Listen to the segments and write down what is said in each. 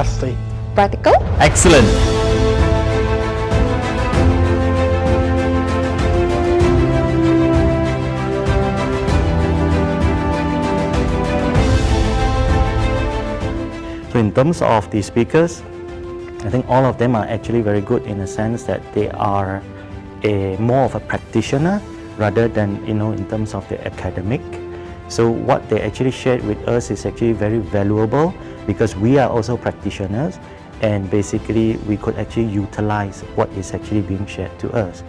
Fantastic. Practical? Excellent. So in terms of the speakers, I think all of them are actually very good in the sense that they are more of a practitioner rather than in terms of the academic. So what they actually shared with us is actually very valuable because we are also practitioners and basically we could actually utilize what is actually being shared to us.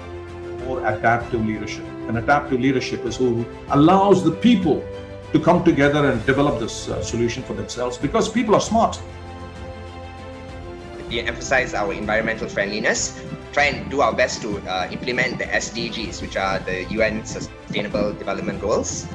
More adaptive leadership. And adaptive leadership is who allows the people to come together and develop this solution for themselves because people are smart. We emphasize our environmental friendliness, try and do our best to implement the SDGs, which are the UN Sustainable Development Goals.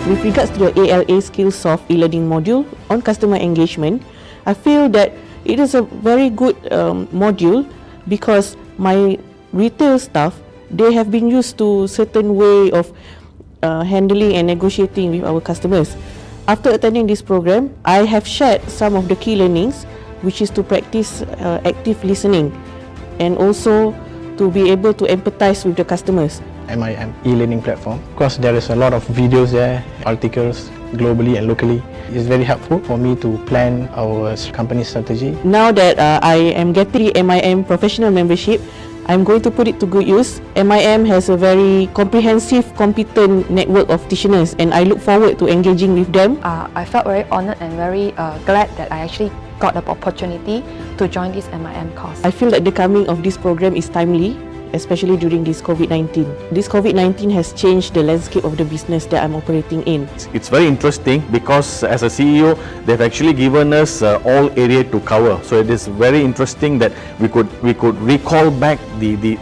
With regards to the ALA Skillsoft e-learning module on customer engagement, I feel that it is a very good module because my retail staff, they have been used to certain way of handling and negotiating with our customers. After attending this program, I have shared some of the key learnings, which is to practice active listening and also to be able to empathize with the customers. MIM e-learning platform. Of course, there is a lot of videos there, articles globally and locally. It's very helpful for me to plan our company strategy. Now that I am getting the MIM professional membership, I'm going to put it to good use. MIM has a very comprehensive, competent network of practitioners and I look forward to engaging with them. I felt very honoured and very glad that I actually got the opportunity to join this MIM course. I feel that the coming of this program is timely, especially during this COVID-19. This COVID-19 has changed the landscape of the business that I'm operating in. It's very interesting because as a CEO, they've actually given us all area to cover. So it is very interesting that we could recall back the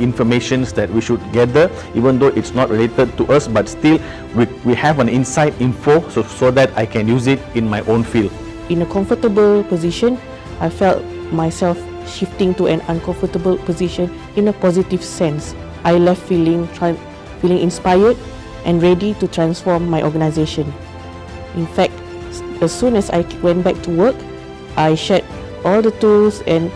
informations that we should gather, even though it's not related to us, but still we have an inside info so that I can use it in my own field. In a comfortable position, I felt myself shifting to an uncomfortable position in a positive sense. I left feeling inspired and ready to transform my organization. In fact, as soon as I went back to work, I shared all the tools and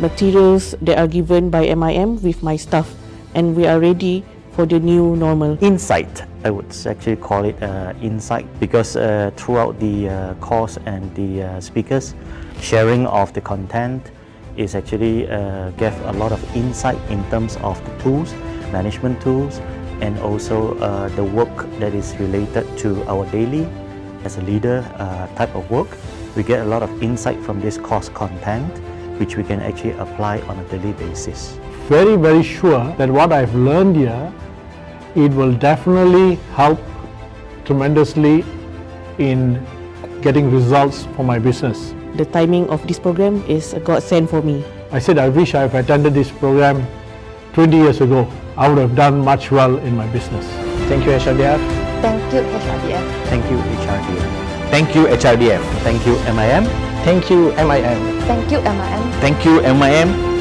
materials that are given by MIM with my staff, and we are ready for the new normal. Insight, I would actually call it insight because throughout the course and the speakers, sharing of the content is actually gave a lot of insight in terms of the tools, management tools, and also the work that is related to our daily as a leader type of work. We get a lot of insight from this course content, which we can actually apply on a daily basis. Very, very sure that what I've learned here, it will definitely help tremendously in getting results for my business. The timing of this program is a godsend for me. I said I wish I've attended this program 20 years ago. I would have done much well in my business. Thank you, HRDF. Thank you, HRDF. Thank you, HRDF. Thank you, HRDF. Thank you, MIM. Thank you, MIM. Thank you, MIM. Thank you, MIM.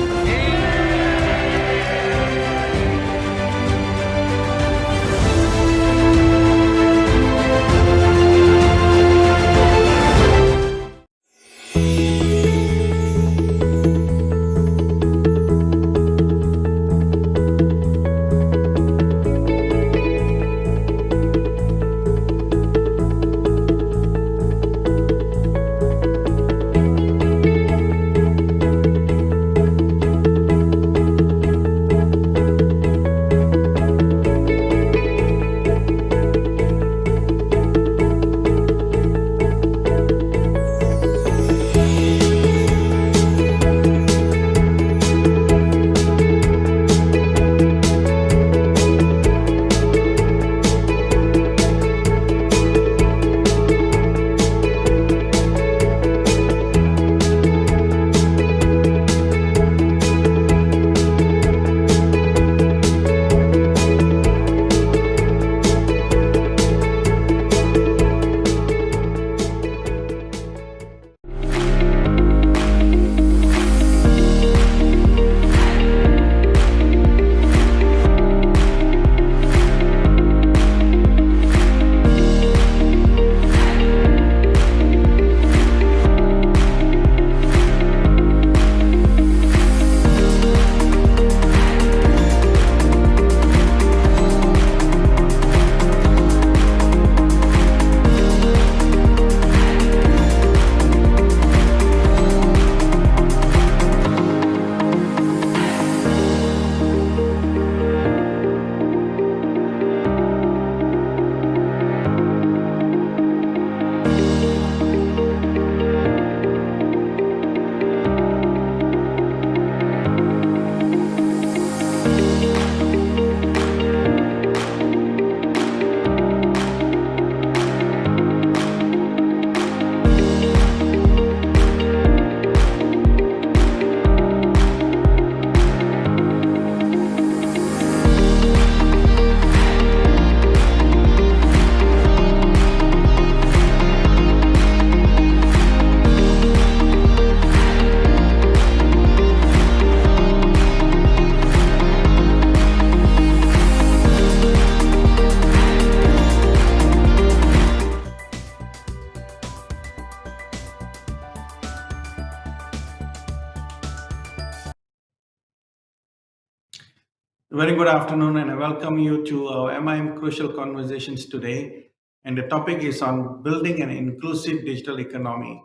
Very good afternoon, and I welcome you to our MIM Crucial Conversations today. And the topic is on building an inclusive digital economy,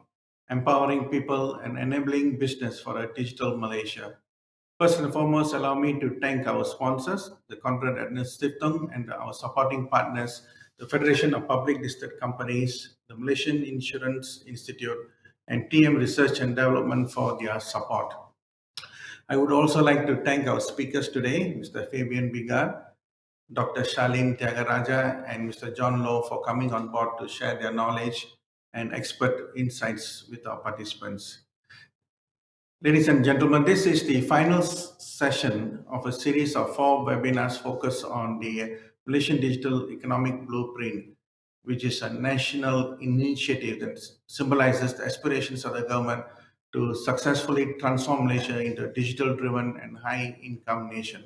empowering people and enabling business for a digital Malaysia. First and foremost, allow me to thank our sponsors, the Konrad Ernst Stiftung, and our supporting partners, the Federation of Public Listed Companies, the Malaysian Insurance Institute, and TM Research and Development for their support. I would also like to thank our speakers today, Mr. Fabian Bigar, Dr. Sharlene Thiagarajah, and Mr. John Lowe for coming on board to share their knowledge and expert insights with our participants. Ladies and gentlemen, this is the final session of a series of 4 webinars focused on the Malaysian Digital Economic Blueprint, which is a national initiative that symbolizes the aspirations of the government to successfully transform Malaysia into a digital-driven and high-income nation.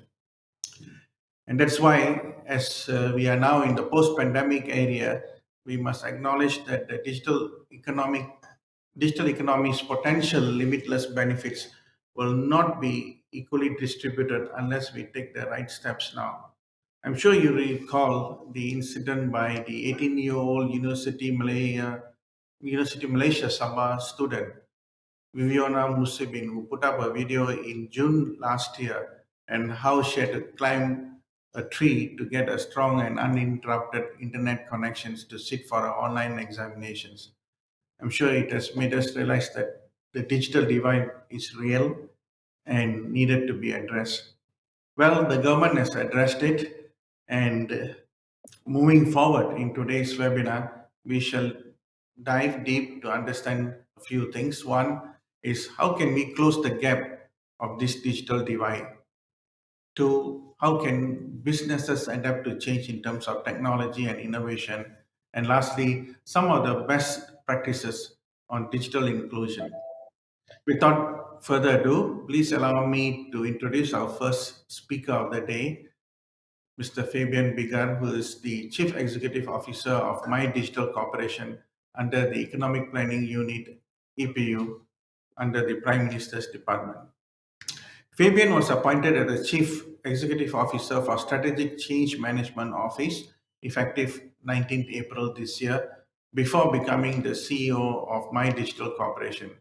And that's why, as we are now in the post-pandemic area, we must acknowledge that the digital economy's potential limitless benefits will not be equally distributed unless we take the right steps now. I'm sure you recall the incident by the 18-year-old University Malaysia Sabah student Viviana Musibin, who put up a video in June last year and how she had to climb a tree to get a strong and uninterrupted internet connections to sit for her online examinations. I'm sure it has made us realize that the digital divide is real and needed to be addressed. Well, the government has addressed it, and moving forward in today's webinar, we shall dive deep to understand a few things. One is how can we close the gap of this digital divide? Two, how can businesses adapt to change in terms of technology and innovation? And lastly, some of the best practices on digital inclusion. Without further ado, please allow me to introduce our first speaker of the day, Mr. Fabian Bigar, who is the Chief Executive Officer of MyDIGITAL Corporation under the Economic Planning Unit, EPU, under the Prime Minister's Department. Fabian was appointed as the Chief Executive Officer for Strategic Change Management Office effective 19th April this year before becoming the CEO of MyDIGITAL Corporation.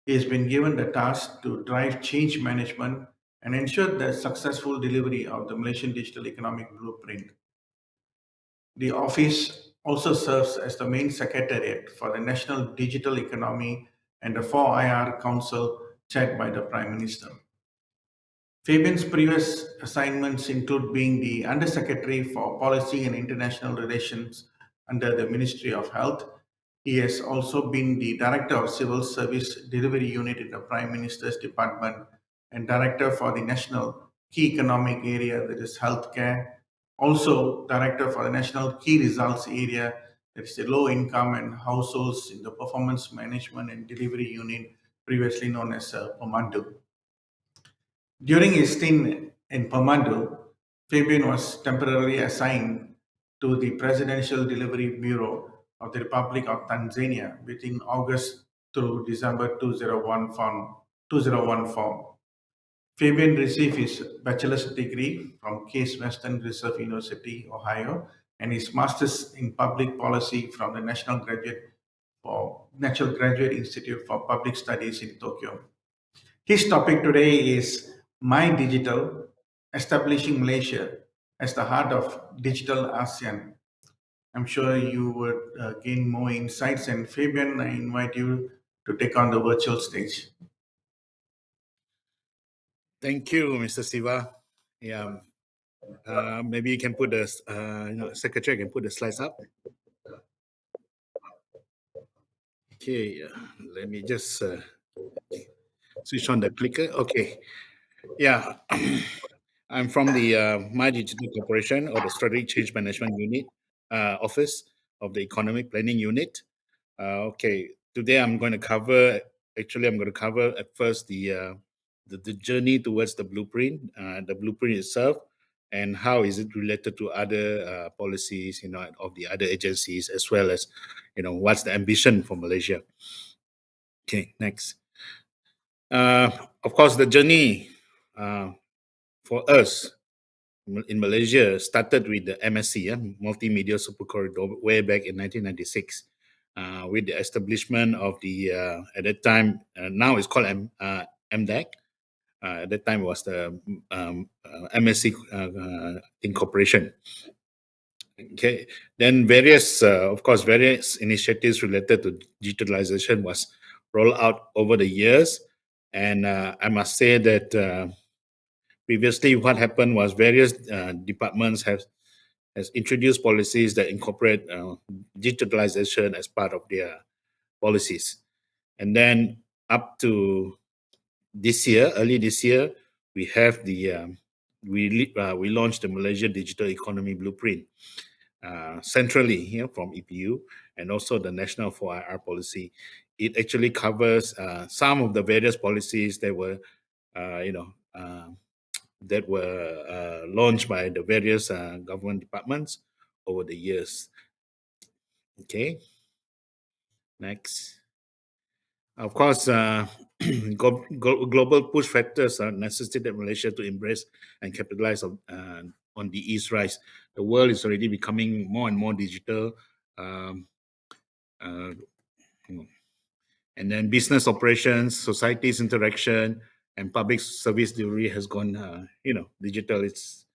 He has been given the task to drive change management and ensure the successful delivery of the Malaysian Digital Economic Blueprint. The office also serves as the main secretariat for the National Digital Economy and the 4IR Council chaired by the Prime Minister. Fabian's previous assignments include being the Undersecretary for Policy and International Relations under the Ministry of Health. He has also been the Director of Civil Service Delivery Unit in the Prime Minister's Department and Director for the National Key Economic Area, that is healthcare. Also, Director for the National Key Results Area, that is the low income and households in the Performance Management and Delivery Unit, previously known as Pemandu. During his stint in Pemandu, Fabian was temporarily assigned to the Presidential Delivery Bureau of the Republic of Tanzania between August through December 2014. Fabian received his bachelor's degree from Case Western Reserve University, Ohio, and his master's in public policy from the National Graduate Institute for Public Studies in Tokyo. His topic today is MyDIGITAL, Establishing Malaysia as the Heart of Digital ASEAN. I'm sure you would gain more insights. And Fabian, I invite you to take on the virtual stage. Thank you, Mr. Siva. Yeah, maybe you can put the secretary can put the slides up. Okay, let me just switch on the clicker. Okay, yeah, I'm from the MyDIGITAL Corporation or the Strategic Change Management Unit Office of the Economic Planning Unit. Okay, today I'm going to cover. Actually, I'm going to cover at first the journey towards the blueprint itself, and how is it related to other policies, of the other agencies, as well as, what's the ambition for Malaysia. Okay, next. Of course, the journey for us in Malaysia started with the MSC, Multimedia Super Corridor, way back in 1996, with the establishment of the at that time now it's called MDAC. At that time it was the MSC Incorporation. Okay, then of course, various initiatives related to digitalization was rolled out over the years, and I must say that previously what happened was various departments has introduced policies that incorporate digitalization as part of their policies, and then up to this year, early this year, we have we launched the Malaysia Digital Economy Blueprint centrally here from EPU, and also the National 4IR policy. It actually covers some of the various policies that were, launched by the various government departments over the years. Okay, next. Of course, global push factors are necessitated Malaysia to embrace and capitalize on the East rise. The world is already becoming more and more digital. And then business operations, society's interaction, and public service delivery has gone, digital. It's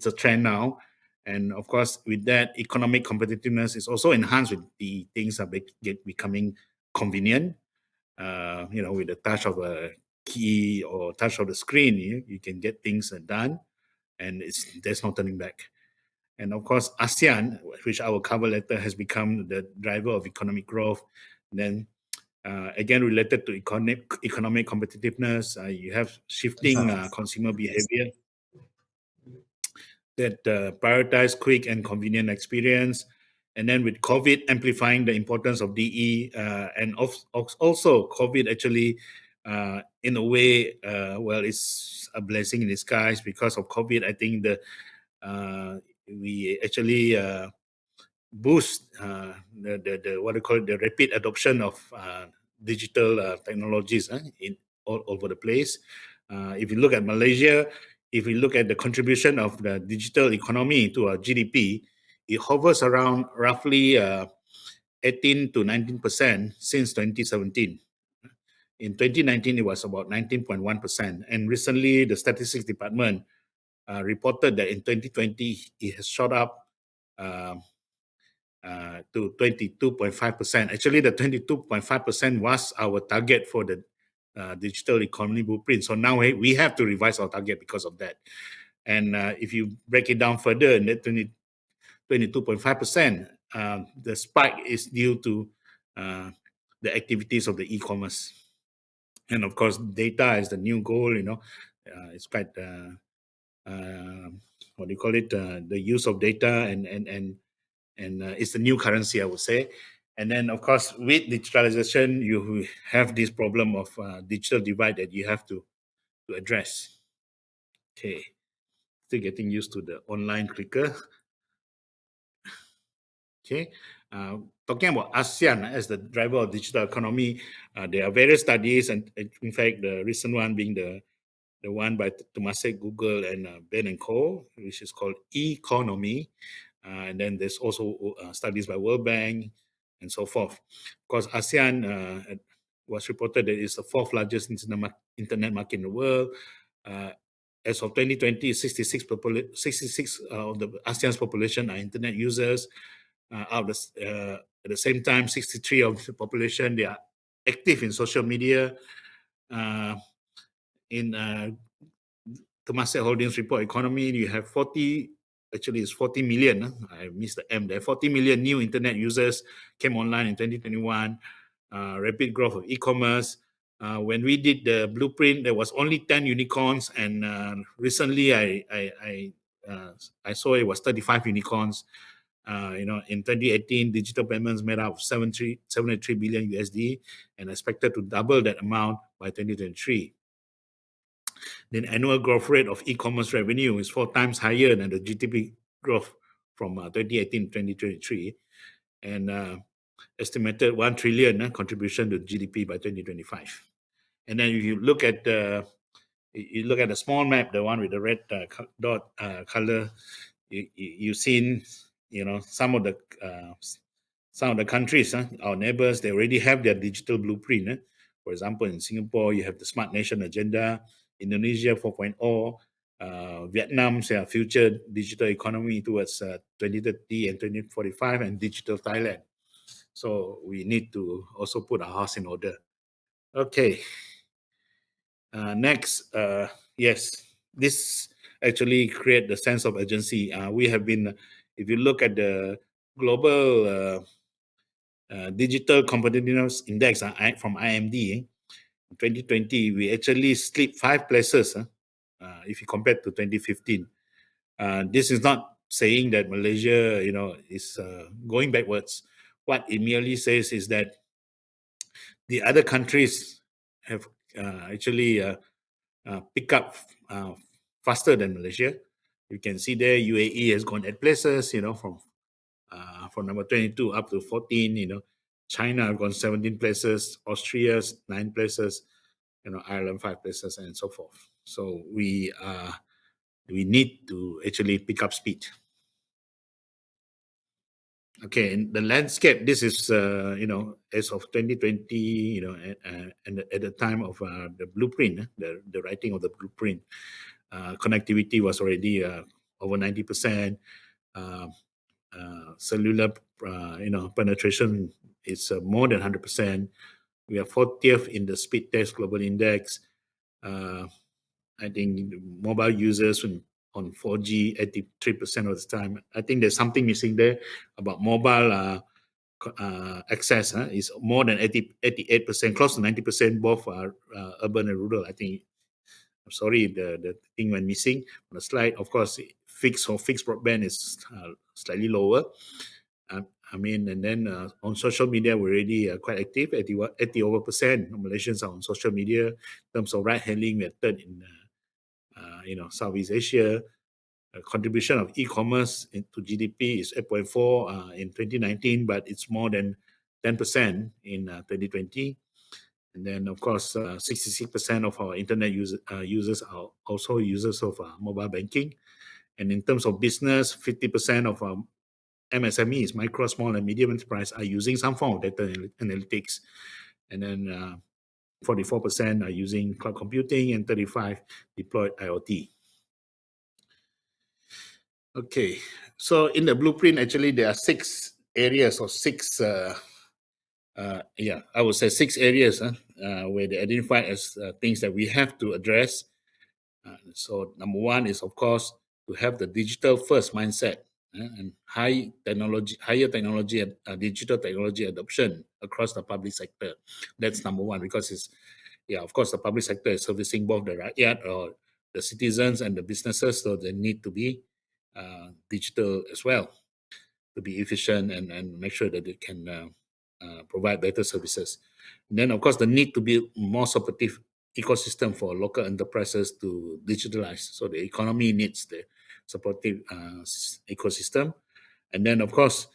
a trend now, and of course, with that, economic competitiveness is also enhanced with the things are becoming convenient. With the touch of a key or touch of the screen, you can get things done, and there's no turning back. And of course, ASEAN, which I will cover later, has become the driver of economic growth. Then again, related to economic competitiveness, you have shifting consumer behavior that prioritize quick and convenient experience. And then with COVID amplifying the importance of DE, and also COVID actually, in a way, it's a blessing in disguise. Because of COVID, I think we actually boost the rapid adoption of digital technologies in all over the place. If you look at Malaysia, if we look at the contribution of the digital economy to our GDP, it hovers around roughly 18 to 19% since 2017. In 2019, it was about 19.1%. And recently, the Statistics Department reported that in 2020, it has shot up to 22.5%. Actually, the 22.5% was our target for the digital economy blueprint. So now we have to revise our target because of that. And if you break it down further, in that 22.5%, the spike is due to the activities of the e-commerce. And of course, data is the new goal, it's quite, the use of data and it's the new currency, I would say. And then, of course, with digitalization, you have this problem of digital divide that you have to address. Okay, still getting used to the online clicker. Okay, talking about ASEAN as the driver of digital economy, there are various studies, and in fact, the recent one being the one by Temasek, Google, and Ben and Co., which is called E-Economy. And then there's also studies by World Bank and so forth. Of course, ASEAN was reported that it's the fourth largest internet market in the world. As of 2020, 66 of the ASEAN's population are internet users. At the same time, 63 of the population, they are active in social media. In Temasek Holdings report economy, you have 40 million. I missed the M there. 40 million new internet users came online in 2021. Rapid growth of e-commerce. When we did the blueprint, there was only 10 unicorns, and recently I saw it was 35 unicorns. In 2018, digital payments made up 73 billion USD, and expected to double that amount by 2023. The annual growth rate of e-commerce revenue is 4 times higher than the GDP growth from 2018 to 2023, and estimated 1 trillion contribution to GDP by 2025. And then if you look at the You look at the small map, the one with the red dot color. You've seen, some of the countries, our neighbors, they already have their digital blueprint. For example, in Singapore, you have the Smart Nation Agenda, Indonesia 4.0, Vietnam's future digital economy towards 2030 and 2045, and digital Thailand. So we need to also put our house in order. Okay. Next, yes, this actually create the sense of urgency. We have been, if you look at the global digital competitiveness index from IMD, 2020, we actually slipped 5 places if you compare to 2015. This is not saying that Malaysia, is going backwards. What it merely says is that the other countries have actually pick up faster than Malaysia. You can see there UAE has gone 8 places, from number 22 up to 14. China have gone 17 places, Austria's 9 places, Ireland 5 places, and so forth. So we need to actually pick up speed. Okay, in the landscape, this is as of 2020, and at the time of the blueprint, the writing of the blueprint, connectivity was already over 90%. Cellular, penetration is more than 100%. We are 40th in the speed test global index. I think mobile users on 4G 83% of the time. I think there's something missing there about mobile access. Is more than 88%, close to 90%, both urban and rural. I think. I'm sorry, the thing went missing on the slide. Of course, fixed broadband is slightly lower. And then on social media, we're already quite active. 80% over Malaysians are on social media. In terms of ride-hailing, we're third in Southeast Asia. Contribution of e-commerce to GDP is 8.4 in 2019, but it's more than 10% in 2020. And then, of course, 66% of our internet users are also users of mobile banking. And in terms of business, 50% of our MSMEs, micro, small, and medium enterprise, are using some form of data analytics. And then 44% are using cloud computing, and 35% deployed IoT. Okay, so in the blueprint, actually, there are 6 areas or 6, I would say 6 areas where they identify as things that we have to address. So number 1 is, of course, to have the digital first mindset and higher technology and digital technology adoption across the public sector. That's number 1, because of course, the public sector is servicing both the rakyat or the citizens and the businesses, so they need to be digital as well to be efficient and make sure that they can provide better services. And then, of course, the need to build more supportive ecosystem for local enterprises to digitalize. So the economy needs the supportive ecosystem. And then, of course,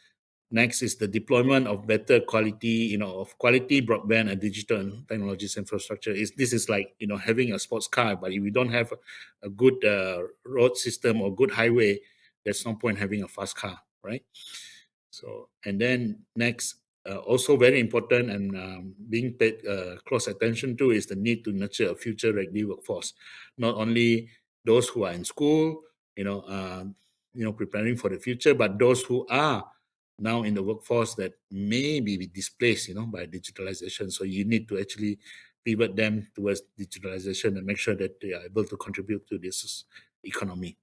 next is the deployment of better quality, of quality broadband and digital technologies infrastructure. This is like, having a sports car, but if we don't have a good road system or good highway, there's no point having a fast car, right? So, and then next, also very important and being paid close attention to is the need to nurture a future ready workforce. Not only those who are in school, preparing for the future, but those who are now in the workforce that may be displaced, by digitalization. So you need to actually pivot them towards digitalization and make sure that they are able to contribute to this economy.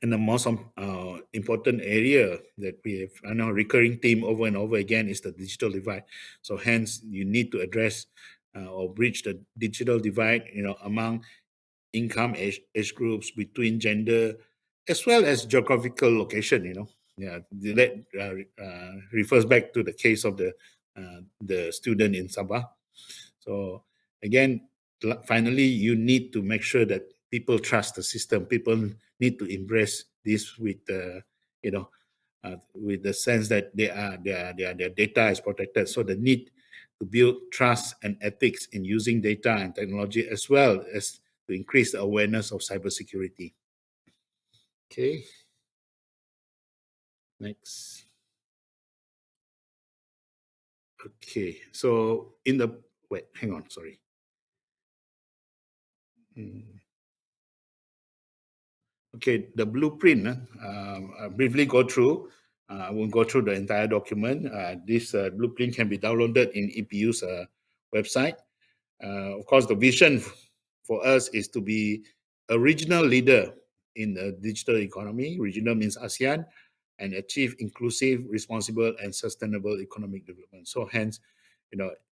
And the most important area that we have, I know, recurring theme over and over again is the digital divide. So hence, you need to address or bridge the digital divide, among income age groups, between gender, as well as geographical location. That refers back to the case of the student in Sabah. So again, finally, you need to make sure that people trust the system. People need to embrace this with the sense that their data is protected. So the need to build trust and ethics in using data and technology, as well as to increase the awareness of cybersecurity. Okay. Next. Okay. So in the wait, hang on. Sorry. Okay, the blueprint, I'll briefly go through. I won't go through the entire document. This blueprint can be downloaded in EPU's website. Of course, the vision for us is to be a regional leader in the digital economy. Regional means ASEAN, and achieve inclusive, responsible, and sustainable economic development. So hence,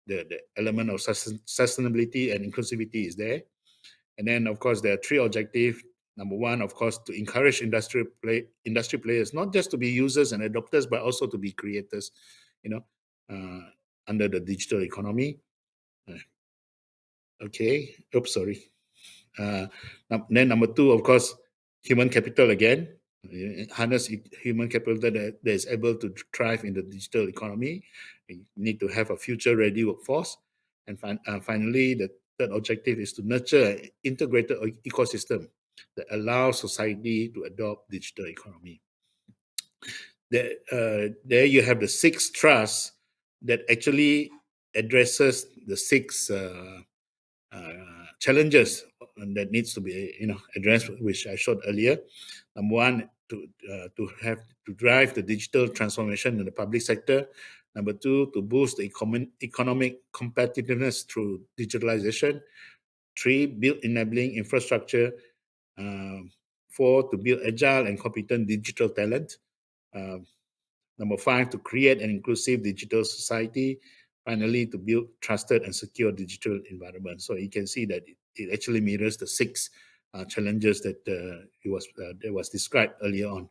the element of sustainability and inclusivity is there. And then, of course, there are three objectives. Number one, of course, to encourage industry players, not just to be users and adopters, but also to be creators, under the digital economy. Okay. Oops, sorry. Then number two, of course, human capital again. Harness human capital that is able to thrive in the digital economy. You need to have a future-ready workforce. And finally, the third objective is to nurture an integrated ecosystem that allows society to adopt digital economy. There you have the 6 trusts that actually addresses the 6 challenges that needs to be addressed, which I showed earlier. Number one, to drive the digital transformation in the public sector. Number two, to boost the economic competitiveness through digitalization. 3, build enabling infrastructure. 4, to build agile and competent digital talent. Number 5, to create an inclusive digital society. Finally, to build trusted and secure digital environment. So you can see that it actually mirrors the 6 challenges that was described earlier on.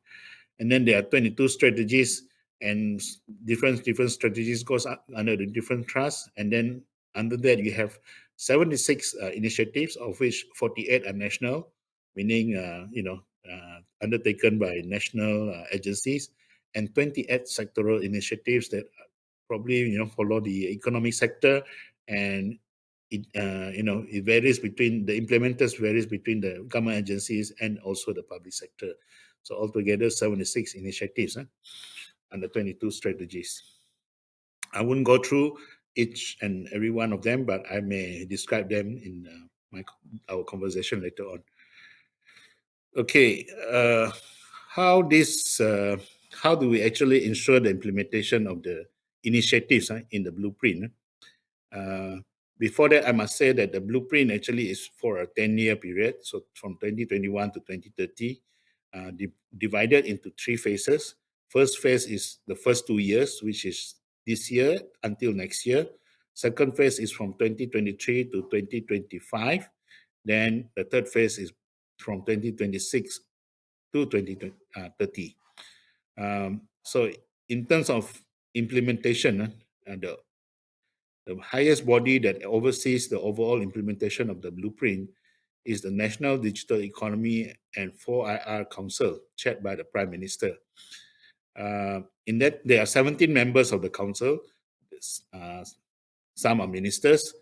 And then there are 22 strategies, and different strategies goes under the different trusts. And then under that you have 76 initiatives, of which 48 are national, meaning undertaken by national agencies, and 28 sectoral initiatives that probably follow the economic sector, and it varies between the implementers, varies between the government agencies and also the public sector. So altogether 76 initiatives under 22 strategies. I wouldn't go through each and every one of them, but I may describe them in our conversation later on. Okay, how do we actually ensure the implementation of the initiatives in the blueprint? Before that, I must say that the blueprint actually is for a 10-year period, so from 2021 to 2030, divided into 3 phases. First phase is the first 2 years, which is this year until next year. Second phase is from 2023 to 2025. Then the third phase is from 2026 to 2030. So in terms of implementation, the highest body that oversees the overall implementation of the blueprint is the National Digital Economy and 4IR Council, chaired by the Prime Minister. In that, there are 17 members of the council. Some are ministers.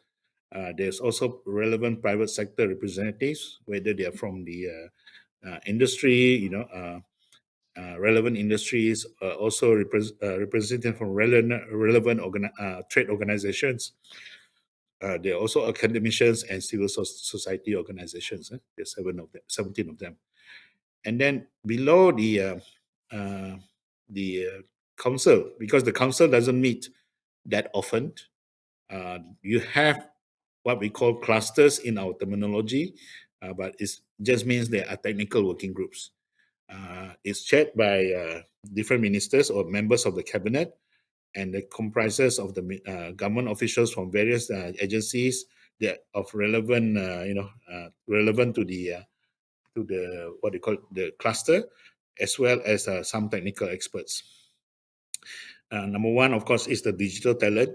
There's also relevant private sector representatives, whether they are from the industry, relevant industries, also represented from relevant trade organizations. There are also academicians and civil society organizations. There's 17 of them. And then below the council, because the council doesn't meet that often, you have what we call clusters in our terminology, but it just means they are technical working groups. It's chaired by different ministers or members of the cabinet, and it comprises of the government officials from various agencies that of relevant, relevant to the what they call the cluster, as well as some technical experts. Number one, of course, is the digital talent.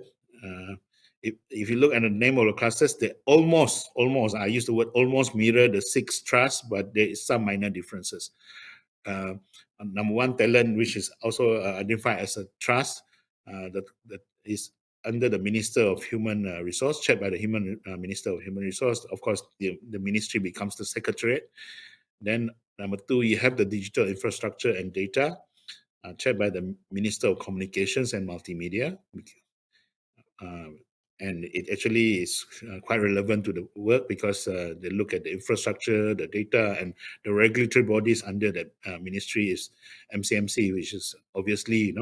If you look at the name of the clusters, they almost, I use the word almost mirror the 6 trusts, but there is some minor differences. Number one, talent, which is also identified as a trust that is under the Minister of Human Resource, chaired by the Minister of Human Resource. Of course, the ministry becomes the secretariat. Then number 2, you have the digital infrastructure and data, chaired by the Minister of Communications and Multimedia. And it actually is quite relevant to the work because they look at the infrastructure, the data, and the regulatory bodies under that ministry is MCMC, which is obviously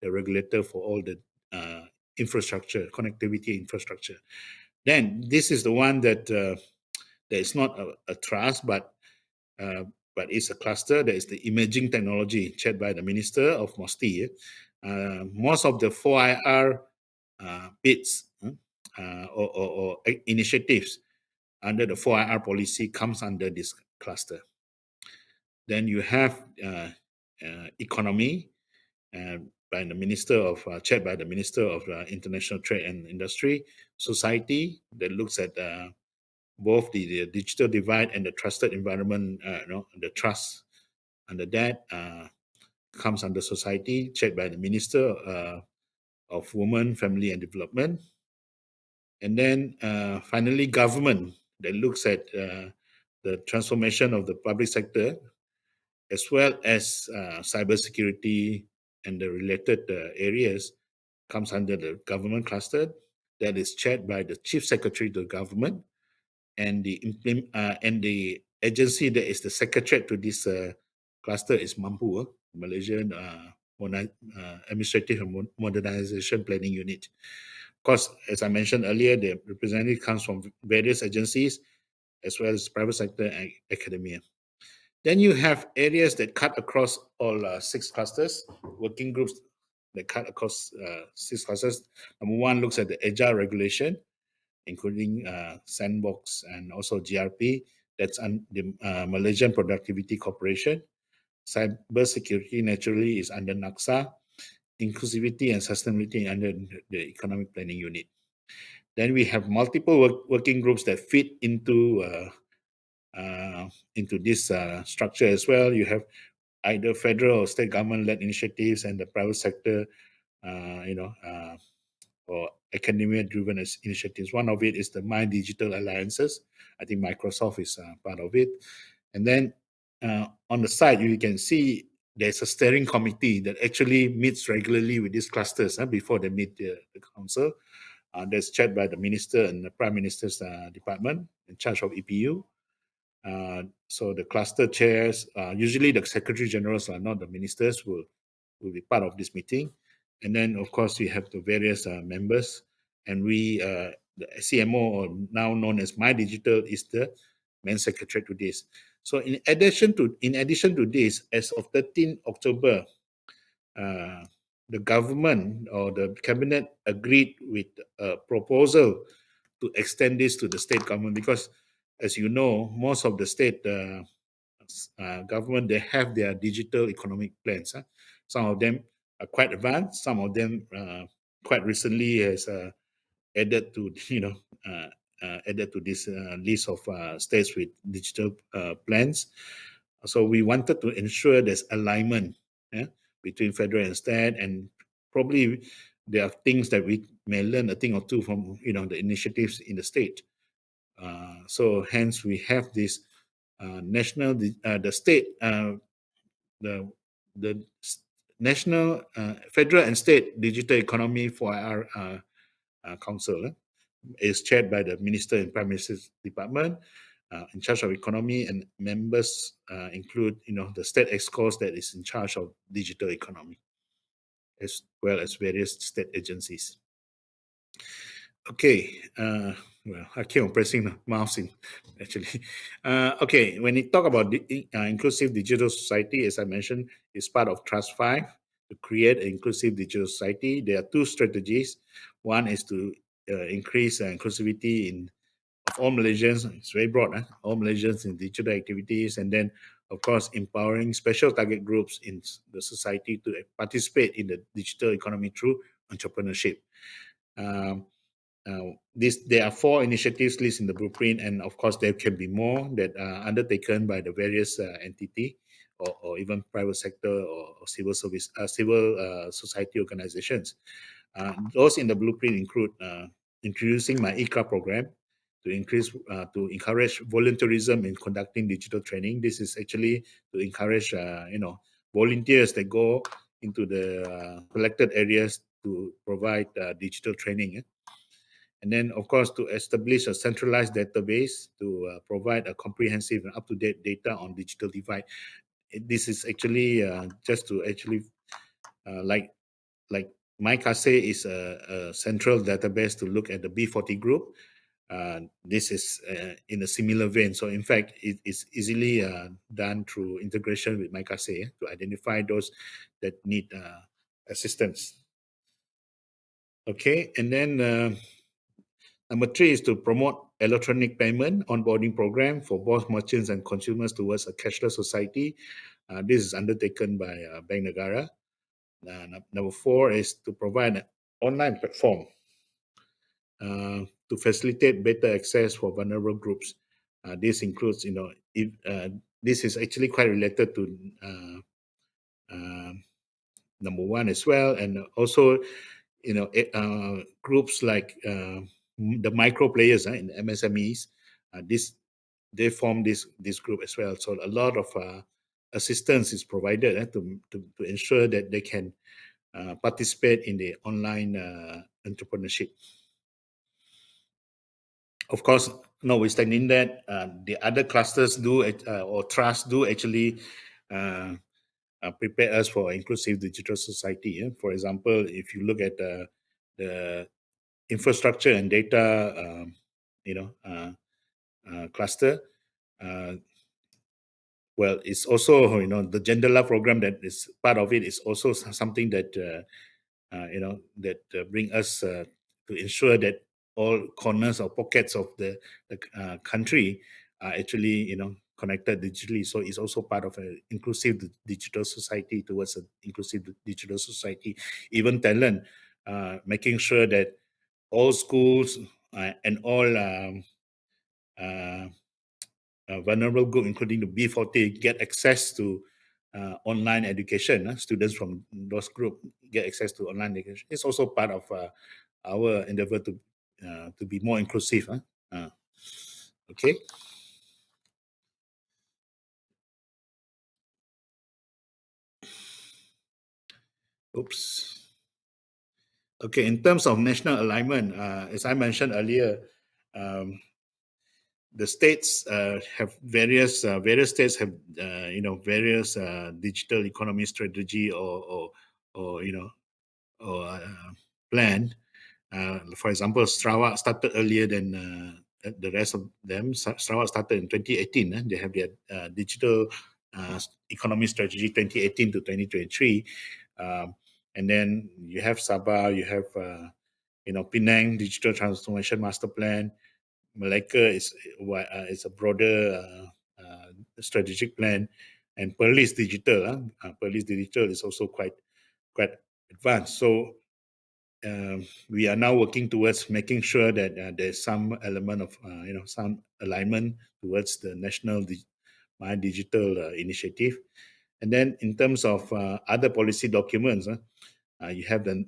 the regulator for all the infrastructure, connectivity infrastructure. Then this is the one that that is not a trust, but it's a cluster. That is the emerging technology, chaired by the Minister of MOSTI. Most of the 4IR bids or initiatives under the 4IR policy comes under this cluster. Then you have economy by the Minister of chaired by the Minister of International Trade and Industry. Society, that looks at both the digital divide and the trusted environment, the trust under that comes under society, chaired by the Minister of Women, Family and Development. And then finally, government, that looks at the transformation of the public sector, as well as cybersecurity and the related areas, comes under the government cluster, that is chaired by the Chief Secretary to the government, and the agency that is the secretariat to this cluster is MAMPU, Malaysian Administrative and Modernization Planning Unit. Of course, as I mentioned earlier, the representative comes from various agencies as well as private sector and academia. Then you have areas that cut across all 6 clusters, working groups that cut across 6 clusters. Number 1 looks at the agile regulation, including Sandbox and also GRP. That's the Malaysian Productivity Corporation. Cybersecurity naturally is under NACSA. Inclusivity and sustainability under the Economic Planning Unit. Then we have multiple working groups that fit into this structure as well. You have either federal or state government-led initiatives and the private sector, or academia-driven initiatives. One of it is the MyDIGITAL Alliances. I think Microsoft is part of it. And then on the side, you can see there's a steering committee that actually meets regularly with these clusters before they meet the council. That's chaired by the minister and the prime minister's department in charge of EPU. So the cluster chairs, usually the secretary generals are not the ministers, will be part of this meeting. And then, of course, we have the various members, and we, the CMO, or now known as MyDIGITAL, is the main secretary to this. So in addition to this, as of 13 October, the government or the cabinet agreed with a proposal to extend this to the state government, because, as you know, most of the state government, they have their digital economic plans. Some of them are quite advanced. Some of them quite recently has added to added to this list of states with digital plans. So we wanted to ensure there's alignment between federal and state, and probably there are things that we may learn a thing or two from the initiatives in the state. So hence we have this national, the state, the national, federal and state digital economy for our council is chaired by the minister in prime minister's department in charge of economy, and members include the state excos that is in charge of digital economy, as well as various state agencies. Okay, well, I keep on pressing the mouse in, actually. Okay, when you talk about the inclusive digital society, as I mentioned, it's part of Trust 5 to create an inclusive digital society. There are 2 strategies. One is to increase inclusivity of all Malaysians. It's very broad, all Malaysians in digital activities, and then, of course, empowering special target groups in the society to participate in the digital economy through entrepreneurship. There are 4 initiatives listed in the blueprint, and of course there can be more that are undertaken by the various entity or even private sector or civil society organizations. Those in the blueprint include introducing my ICRA program to encourage volunteerism in conducting digital training. This is actually to encourage volunteers that go into the selected areas to provide digital training. And then, of course, to establish a centralized database to provide a comprehensive and up-to-date data on digital divide. This is actually just to actually like MyKase is a central database to look at the B40 group. This is in a similar vein. So in fact, it is easily done through integration with MyKase to identify those that need assistance. Okay, and then number 3 is to promote electronic payment onboarding program for both merchants and consumers towards a cashless society. This is undertaken by Bank Negara. Number 4 is to provide an online platform to facilitate better access for vulnerable groups. This includes, this is actually quite related to number 1 as well, and also, groups like the micro players in MSMEs. They form this group as well. So a lot of assistance is provided to ensure that they can participate in the online entrepreneurship. Of course, notwithstanding that, the other clusters do or trusts do actually prepare us for inclusive digital society. For example, if you look at the infrastructure and data, cluster, well, it's also the Jendela program that is part of it is also something that bring us to ensure that all corners or pockets of the country are actually connected digitally. So it's also part of an inclusive digital society towards an inclusive digital society. Even talent, making sure that all schools and all vulnerable group, including the B40, get access to online education. Students from those groups get access to online education. It's also part of our endeavor to be more inclusive. Okay. Oops. Okay, in terms of national alignment, as I mentioned earlier, the states have various states have various digital economy strategy or plan. For example, Sarawak started earlier than the rest of them. Sarawak started in 2018. They have their digital economy strategy 2018 to 2023. And then you have Sabah, you have Penang Digital Transformation Master Plan. Malacca is a broader strategic plan, and Perlis Digital. Perlis Digital is also quite advanced. So we are now working towards making sure that there's some element of some alignment towards the national MyDIGITAL initiative. And then in terms of other policy documents, you have the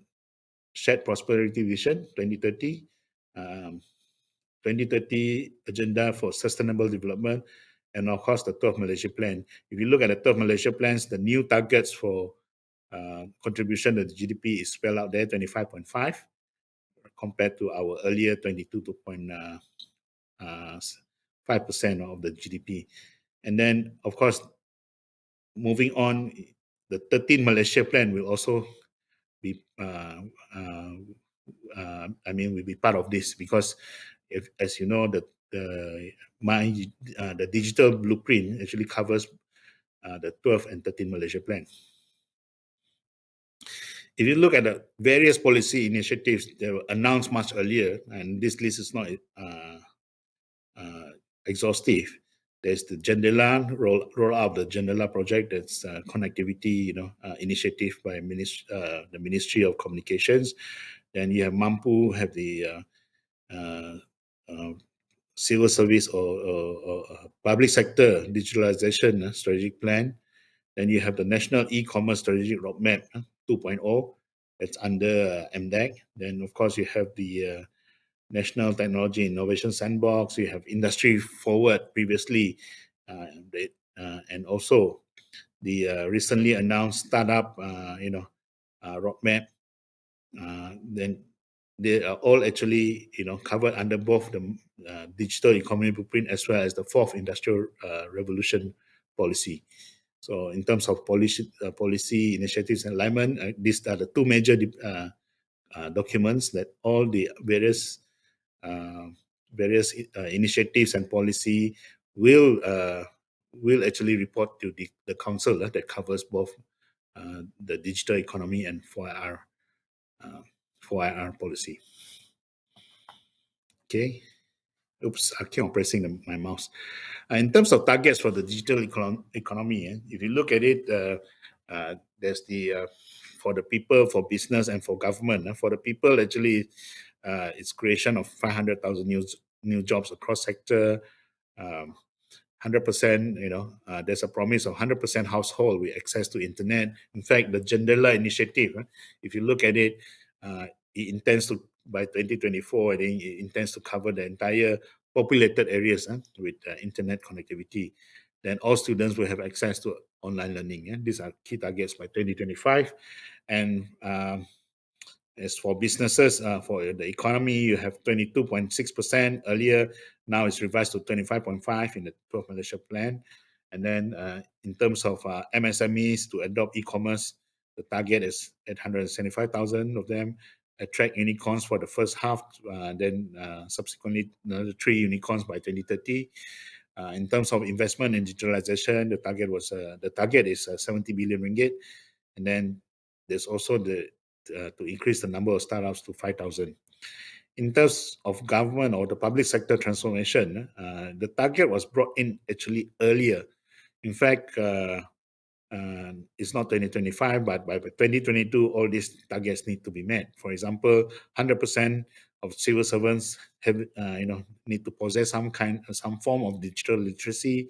Shared Prosperity Vision 2030, 2030 Agenda for Sustainable Development, and of course the 12 Malaysia Plan. If you look at the 12 Malaysia Plans, the new targets for contribution to the GDP is spelled out there, 25.5, compared to our earlier 22.5% of the GDP. And then, of course, moving on, the 13 Malaysia Plan will also be, will be part of this, because as you know, the digital blueprint actually covers the 12 and 13 Malaysia Plan. If you look at the various policy initiatives that were announced much earlier, and this list is not exhaustive, there's the Jendela roll out the Jendela project. That's connectivity, initiative by the Ministry of Communications. Then you have Mampu, have the civil service or public sector digitalization strategic plan. Then you have the National E-commerce Strategic Roadmap 2.0, That's under MDEC. Then, of course, you have the National Technology Innovation Sandbox. You have Industry Forward previously, and also the recently announced startup, roadmap. Then they are all actually, covered under both the digital economy blueprint as well as the fourth industrial revolution policy. So in terms of policy initiatives and alignment, these are the two major documents that all the various initiatives and policy will actually report to the council that covers both the digital economy and 4IR policy. Okay. Oops, I keep on pressing my mouse. In terms of targets for the digital economy, if you look at it, there's the for the people, for business, and for government. For the people, actually, it's creation of 500,000 new jobs across sector. 100%, there's a promise of 100% household with access to internet. In fact, the Jendela initiative, if you look at it, it intends to, by 2024, I think it intends to cover the entire populated areas with internet connectivity. Then all students will have access to online learning. These are key targets by 2025. And as for businesses, for the economy, you have 22.6% earlier. Now it's revised to 25.5 in the 12 Malaysia plan. And then in terms of MSMEs to adopt e-commerce, the target is at 175,000 of them. Attract unicorns for the first half, then subsequently another 3 unicorns by 2030. In terms of investment in digitalization, the target is 70 billion ringgit. And then there's also to increase the number of startups to 5,000. In terms of government or the public sector transformation, the target was brought in actually earlier. In fact, it's not 2025, but by 2022, all these targets need to be met. For example, 100% of civil servants have, need to possess some form of digital literacy.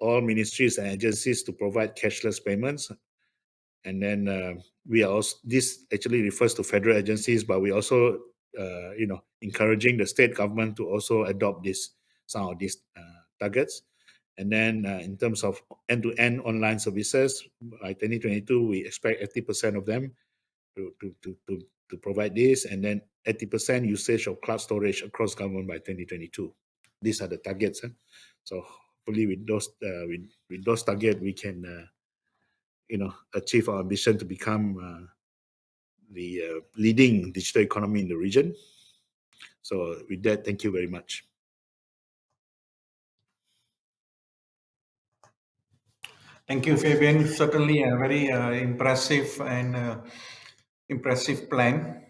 All ministries and agencies to provide cashless payments. And then we are also, this actually refers to federal agencies, but we also, encouraging the state government to also adopt some of these targets. And then in terms of end-to-end online services, by 2022, we expect 80% of them to provide this, and then 80% usage of cloud storage across government by 2022. These are the targets. So hopefully with those targets, we can achieve our ambition to become the leading digital economy in the region. So with that, thank you very much. Thank you, Fabian. Certainly a very impressive plan.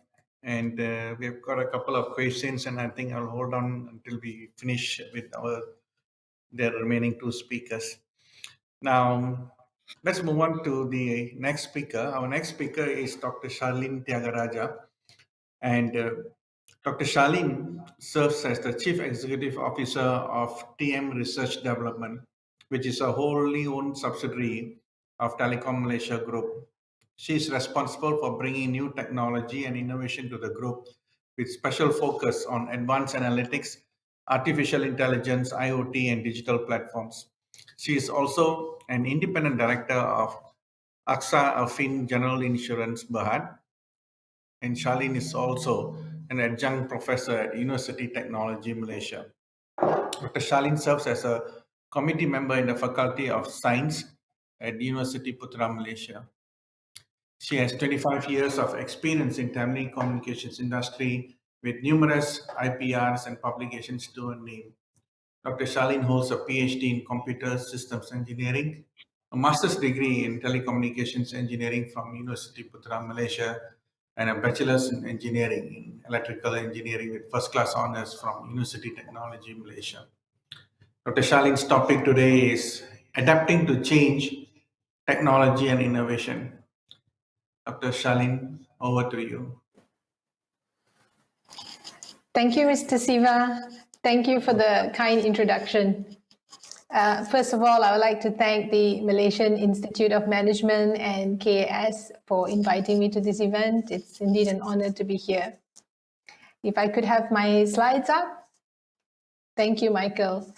And we've got a couple of questions, and I think I'll hold on until we finish with the remaining 2 speakers. Now, let's move on to the next speaker. Our next speaker is Dr. Sharlene Thiagarajah. And Dr. Sharlene serves as the Chief Executive Officer of TM Research Development, which is a wholly owned subsidiary of Telecom Malaysia Group. She is responsible for bringing new technology and innovation to the group with special focus on advanced analytics, artificial intelligence, IoT, and digital platforms. She is also an independent director of AXA Affin General Insurance Berhad, and Sharlene is also an adjunct professor at University Technology Malaysia. Dr. Sharlene serves as a committee member in the Faculty of Science at University Putra Malaysia. She has 25 years of experience in telecommunications industry with numerous IPRs and publications to her name. Dr. Sharlene holds a PhD in Computer Systems Engineering, a master's degree in Telecommunications Engineering from University Putra Malaysia, and a bachelor's in engineering in electrical engineering with first class honors from University Technology Malaysia. Dr. Sharlene's topic today is adapting to change, technology and innovation. Dr. Sharlene, over to you. Thank you, Mr. Siva. Thank you for the kind introduction. First of all, I would like to thank the Malaysian Institute of Management and KAS for inviting me to this event. It's indeed an honor to be here. If I could have my slides up. Thank you, Michael.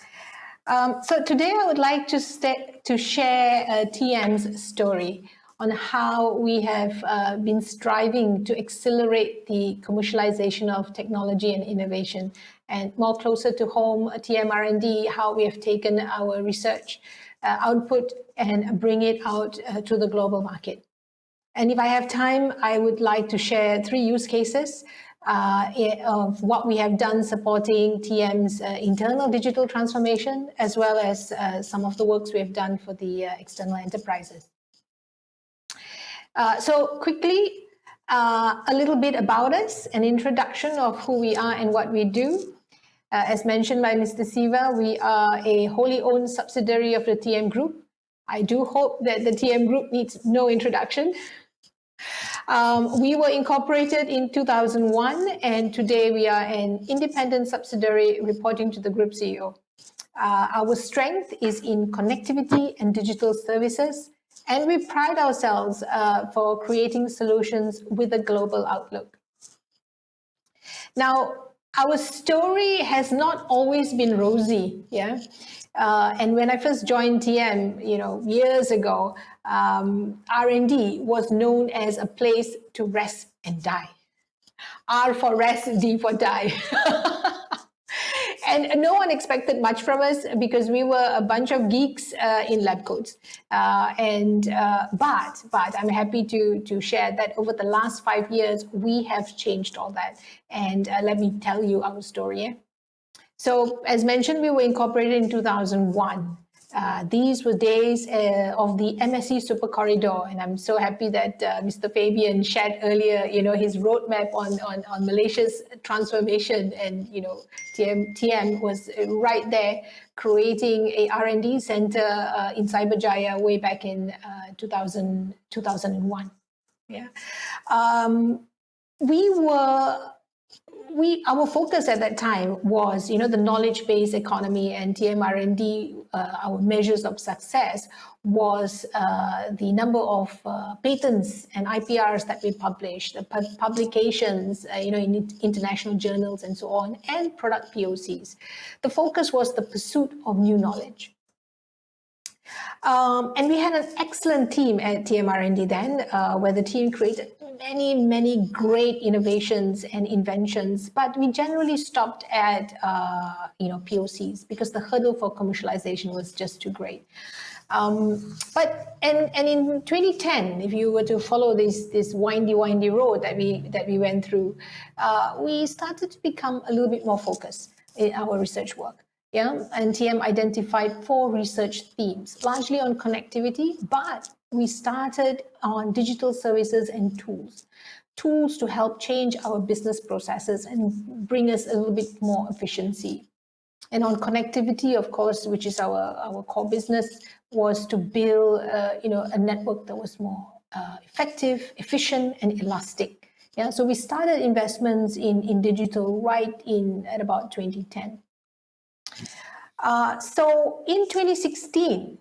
So today I would like to share TM's story on how we have been striving to accelerate the commercialization of technology and innovation, and more closer to home, TM R&D, how we have taken our research output and bring it out to the global market. And if I have time, I would like to share 3 use cases of what we have done supporting TM's internal digital transformation, as well as some of the works we have done for the external enterprises. So quickly, a little bit about us, an introduction of who we are and what we do. As mentioned by Mr. Siva, we are a wholly owned subsidiary of the TM Group. I do hope that the TM Group needs no introduction. We were incorporated in 2001, and today we are an independent subsidiary reporting to the Group CEO. Our strength is in connectivity and digital services, and we pride ourselves for creating solutions with a global outlook. Now, our story has not always been rosy, yeah. And when I first joined TM, years ago, R&D was known as a place to rest and die. R for rest, D for die. And no one expected much from us because we were a bunch of geeks in lab coats. But I'm happy to share that over the last 5 years, we have changed all that. And let me tell you our story. Yeah? So as mentioned, we were incorporated in 2001. These were days of the MSC Super Corridor, and I'm so happy that Mr. Fabian shared earlier, his roadmap on Malaysia's transformation, and TM was right there creating a R&D center in Cyberjaya way back in 2001. Yeah, our focus at that time was, the knowledge-based economy, and TM R&D, our measures of success was the number of patents and IPRs that we published, the publications, in international journals and so on, and product POCs. The focus was the pursuit of new knowledge. And we had an excellent team at TM R&D then, where the team created many great innovations and inventions, but we generally stopped at POCs because the hurdle for commercialization was just too great. But in 2010, if you were to follow this windy road that we went through, we started to become a little bit more focused in our research work. Yeah, and TM identified 4 research themes, largely on connectivity, but we started on digital services and tools to help change our business processes and bring us a little bit more efficiency. And on connectivity, of course, which is our core business, was to build a network that was more effective, efficient, and elastic. Yeah, so we started investments in digital at about 2010. So in 2016,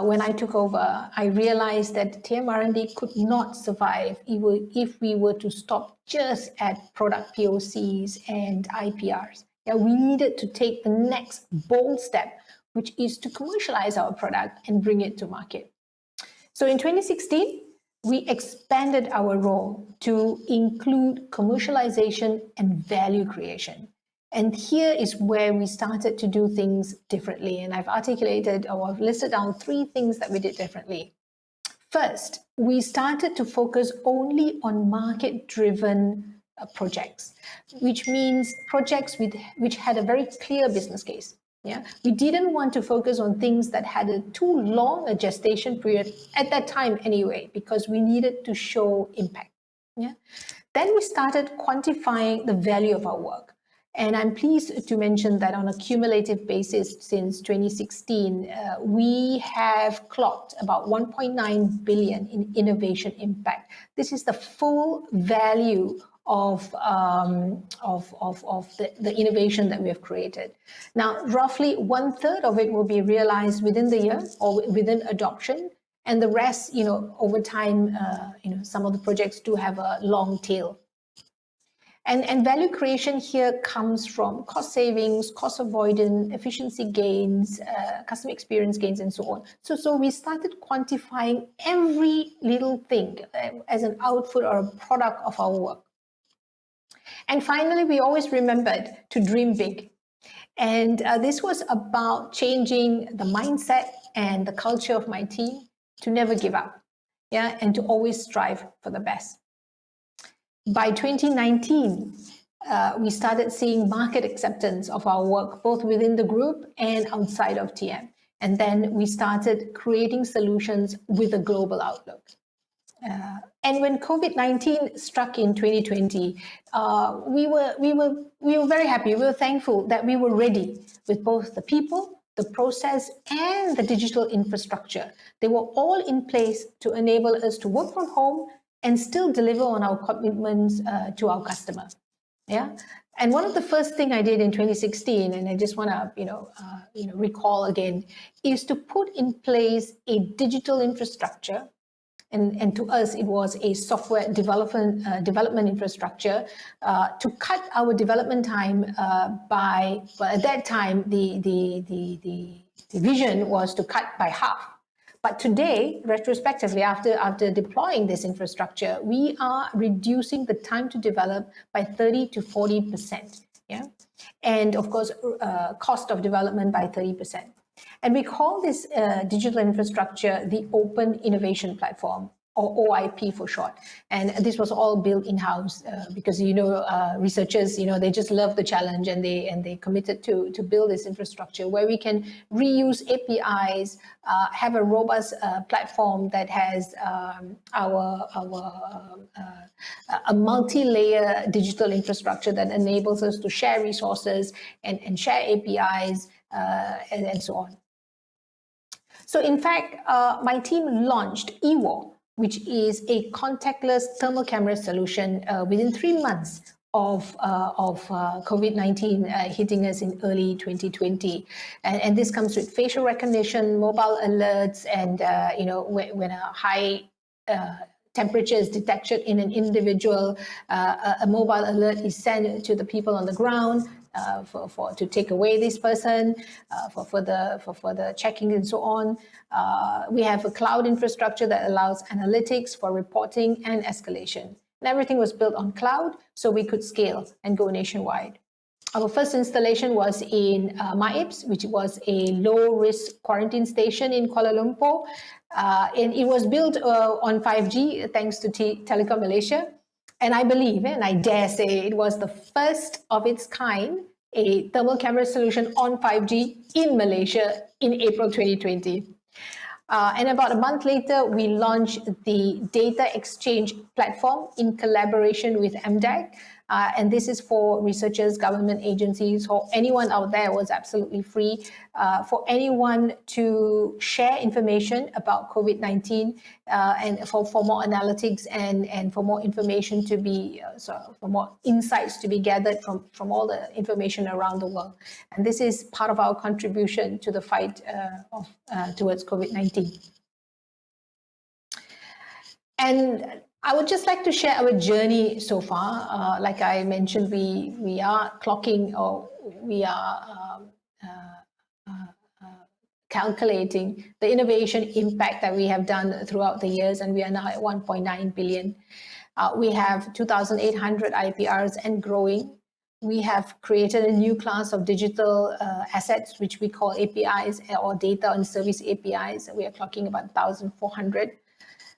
when I took over, I realized that TM R&D could not survive if we were to stop just at product POCs and IPRs. Yeah, we needed to take the next bold step, which is to commercialize our product and bring it to market. So in 2016, we expanded our role to include commercialization and value creation. And here is where we started to do things differently. And I've articulated, or I've listed down 3 things that we did differently. First, we started to focus only on market-driven projects, which means projects which had a very clear business case. Yeah, we didn't want to focus on things that had too long a gestation period at that time anyway, because we needed to show impact. Yeah. Then we started quantifying the value of our work. And I'm pleased to mention that on a cumulative basis since 2016, we have clocked about 1.9 billion in innovation impact. This is the full value the innovation that we have created. Now, roughly 1/3 of it will be realized within the year or within adoption, and the rest, over time, some of the projects do have a long tail. And value creation here comes from cost savings, cost avoidance, efficiency gains, customer experience gains, and so on. So we started quantifying every little thing as an output or a product of our work. And finally, we always remembered to dream big. And this was about changing the mindset and the culture of my team to never give up, and to always strive for the best. By 2019, we started seeing market acceptance of our work, both within the group and outside of TM. And then we started creating solutions with a global outlook. And when COVID-19 struck in 2020, we were very happy. We were thankful that we were ready with both the people, the process, and the digital infrastructure. They were all in place to enable us to work from home and still deliver on our commitments to our customer. And one of the first thing I did in 2016, and I just want to recall again, is to put in place a digital infrastructure. And to us, it was a software development infrastructure to cut our development time by. Well, at that time, the vision was to cut by half. But today, retrospectively, after deploying this infrastructure, we are reducing the time to develop by 30 to 40%. And of course, cost of development by 30%. And we call this digital infrastructure the Open Innovation Platform, or OIP for short. And this was all built in-house because, researchers, they just love the challenge, and they committed to build this infrastructure where we can reuse APIs, have a robust platform that has a multi-layer digital infrastructure that enables us to share resources and share APIs and so on. So in fact, my team launched EWO, which is a contactless thermal camera solution within 3 months of COVID-19 hitting us in early 2020. And this comes with facial recognition, mobile alerts, and when a high temperature is detected in an individual, a mobile alert is sent to the people on the ground to take away this person, for further checking and so on. We have a cloud infrastructure that allows analytics for reporting and escalation. And everything was built on cloud, so we could scale and go nationwide. Our first installation was in MyIPS, which was a low-risk quarantine station in Kuala Lumpur. And it was built on 5G, thanks to Telekom Malaysia. And I believe, and I dare say, it was the first of its kind, a thermal camera solution on 5G in Malaysia in April 2020. And about a month later, we launched the data exchange platform in collaboration with MDAG. And this is for researchers, government agencies, or anyone out there. It was absolutely free for anyone to share information about COVID-19 and for more analytics and for more information to be, for more insights to be gathered from all the information around the world. And this is part of our contribution to the fight towards COVID-19. And I would just like to share our journey so far. Like I mentioned, we are clocking, or we are calculating the innovation impact that we have done throughout the years, and we are now at 1.9 billion. We have 2,800 IPRs and growing. We have created a new class of digital assets, which we call APIs, or data and service APIs. We are clocking about 1,400.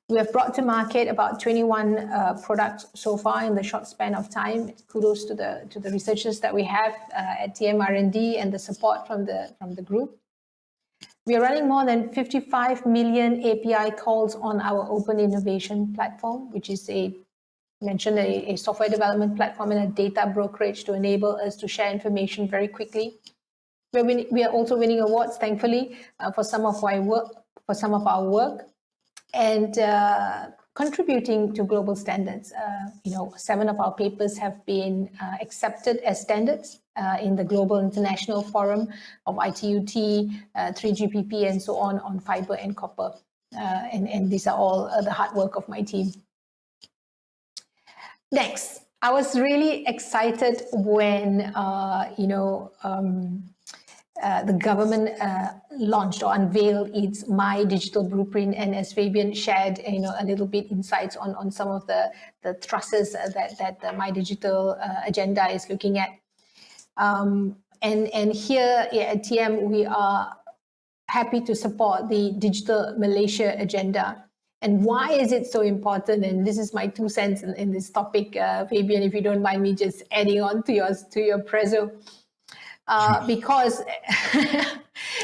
We have brought to market about 21 products so far in the short span of time. Kudos to the researchers that we have at TM R&D and the support from the group. We are running more than 55 million API calls on our Open Innovation Platform, which is a software development platform and a data brokerage to enable us to share information very quickly. We are also winning awards, thankfully, for some of our work. And contributing to global standards. 7 of our papers have been accepted as standards in the Global International Forum of ITUT, 3GPP, and so on fiber and copper. And these are all the hard work of my team. Next, I was really excited when, the government launched or unveiled its MyDIGITAL blueprint, and as Fabian shared, a little bit insights on some of the thrusters that the MyDIGITAL agenda is looking at. And here at TM, we are happy to support the Digital Malaysia agenda. And why is it so important? And this is my 2 cents in this topic, Fabian, if you don't mind me just adding on to your preso. Because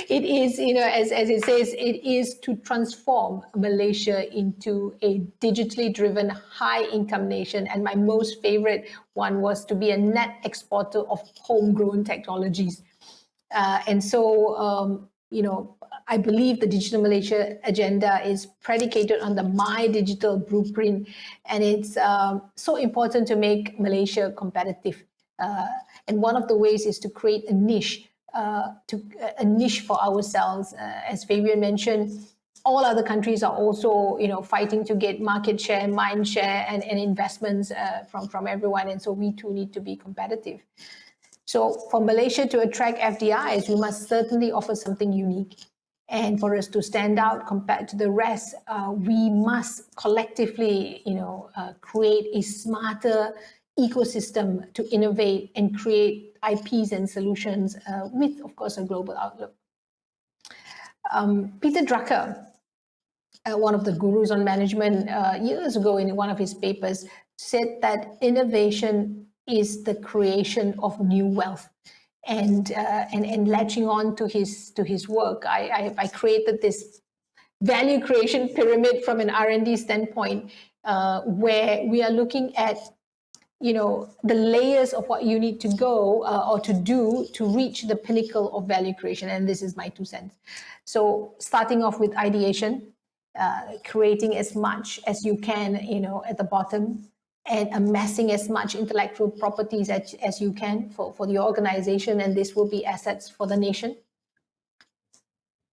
it is, as it says, it is to transform Malaysia into a digitally driven high-income nation. And my most favorite one was to be a net exporter of homegrown technologies. And so, I believe the Digital Malaysia agenda is predicated on the MyDIGITAL blueprint, and it's so important to make Malaysia competitive. And one of the ways is to create a niche, for ourselves. As Fabian mentioned, all other countries are also, fighting to get market share, mind share, and investments from everyone. And so we too need to be competitive. So for Malaysia to attract FDIs, we must certainly offer something unique. And for us to stand out compared to the rest, we must collectively, create a smarter ecosystem to innovate and create IPs and solutions with, of course, a global outlook. Peter Drucker, one of the gurus on management years ago in one of his papers, said that innovation is the creation of new wealth. And latching on to his work, I created this value creation pyramid from an R&D standpoint, where we are looking at the layers of what you need to go or to do to reach the pinnacle of value creation. And this is my 2 cents. So starting off with ideation, creating as much as you can, at the bottom, and amassing as much intellectual properties as you can for the organization, and this will be assets for the nation.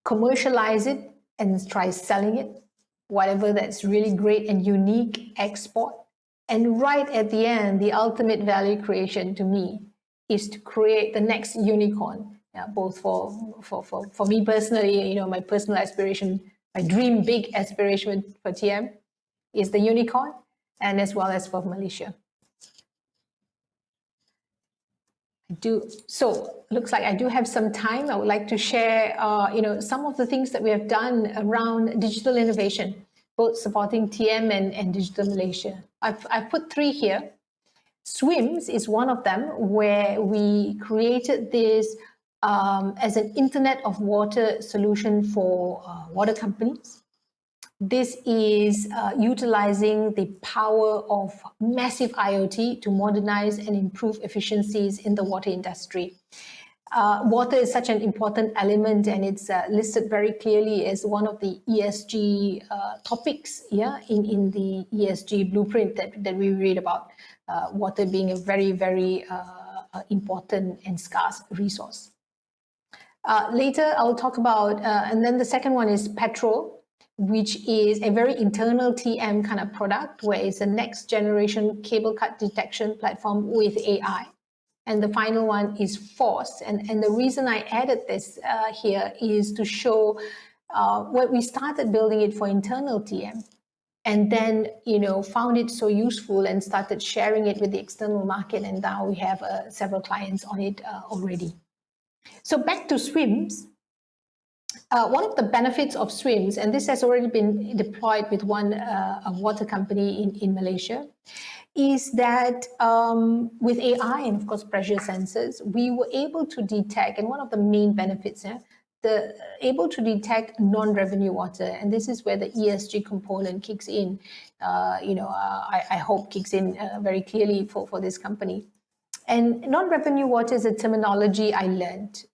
Commercialize it and try selling it, whatever that's really great and unique, export. And right at the end, the ultimate value creation to me is to create the next unicorn, both for me personally, my personal aspiration, my dream big aspiration for TM is the unicorn, and as well as for Malaysia. So looks like I do have some time. I would like to share, some of the things that we have done around digital innovation, both supporting TM and Digital Malaysia. I've put 3 here. SWIMS is one of them, where we created this as an Internet of Water solution for water companies. This is utilizing the power of massive IoT to modernize and improve efficiencies in the water industry. Water is such an important element, and it's listed very clearly as one of the ESG topics, in the ESG blueprint that we read about. Water being a very, very important and scarce resource. Later, I'll talk about, and then the second one is Petrol, which is a very internal TM kind of product, where it's a next generation cable cut detection platform with AI. And the final one is Force. And the reason I added this here is to show what we started building it for internal TM, and then, found it so useful and started sharing it with the external market. And now we have several clients on it already. So back to SWIMS. One of the benefits of SWIMS, and this has already been deployed with a water company in Malaysia, is that with AI and of course pressure sensors, we were able to detect, and one of the main benefits, able to detect non-revenue water, and this is where the ESG component kicks in. I hope kicks in very clearly for this company. And non-revenue water is a terminology I learned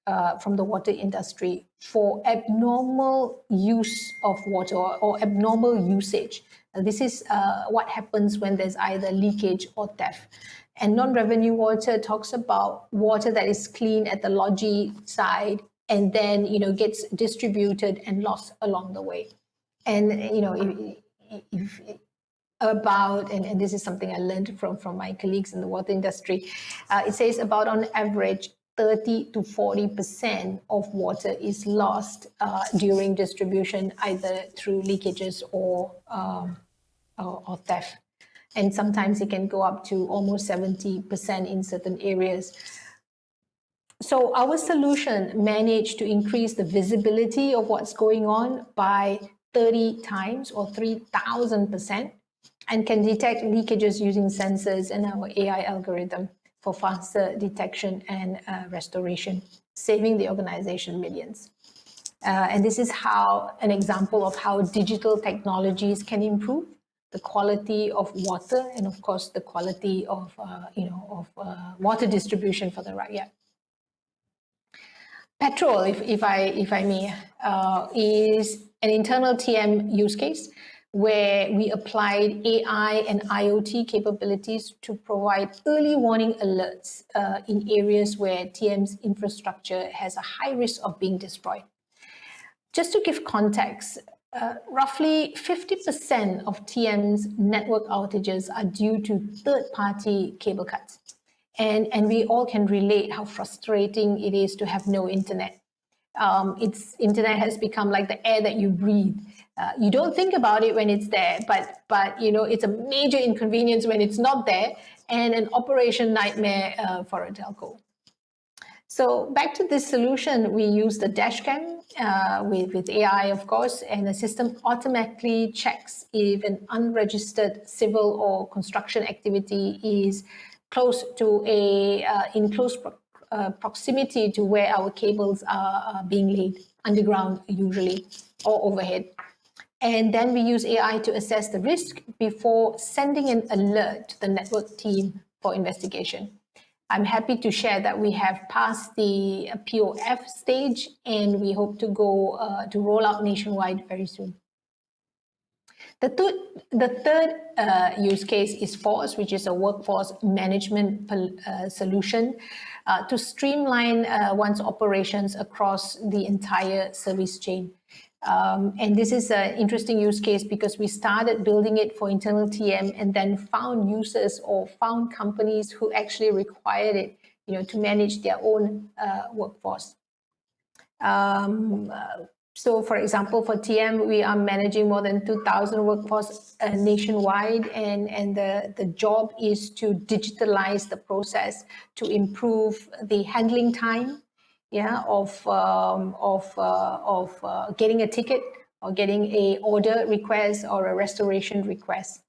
from the water industry for abnormal use of water or abnormal usage. This is what happens when there's either leakage or theft. And non-revenue water talks about water that is clean at the lodgy side and then, gets distributed and lost along the way. And, and this is something I learned from my colleagues in the water industry, it says about on average 30 to 40% of water is lost during distribution, either through leakages or theft. And sometimes it can go up to almost 70% in certain areas. So our solution managed to increase the visibility of what's going on by 30 times or 3,000%, and can detect leakages using sensors and our AI algorithm for faster detection and restoration, saving the organization millions. And this is an example of how digital technologies can improve the quality of water and, of course, the quality of water distribution for the rakyat. Petrol, if I may, is an internal TM use case where we applied AI and IoT capabilities to provide early warning alerts in areas where TM's infrastructure has a high risk of being destroyed. Just to give context, roughly 50% of TM's network outages are due to third-party cable cuts. And we all can relate how frustrating it is to have no internet. Internet has become like the air that you breathe. You don't think about it when it's there, but it's a major inconvenience when it's not there, and an operation nightmare for a telco. So back to this solution, we use the dashcam with AI, of course, and the system automatically checks if an unregistered civil or construction activity is close to in close proximity to where our cables are being laid, underground usually, or overhead. And then we use AI to assess the risk before sending an alert to the network team for investigation. I'm happy to share that we have passed the POF stage, and we hope to go to roll out nationwide very soon. The third use case is FORCE, which is a workforce management solution to streamline one's operations across the entire service chain. And this is an interesting use case because we started building it for internal TM and then found users or found companies who actually required it, to manage their own workforce. So, for example, for TM, we are managing more than 2,000 workforce nationwide, and the job is to digitalize the process to improve the handling time, of getting a ticket or getting a order request or a restoration request.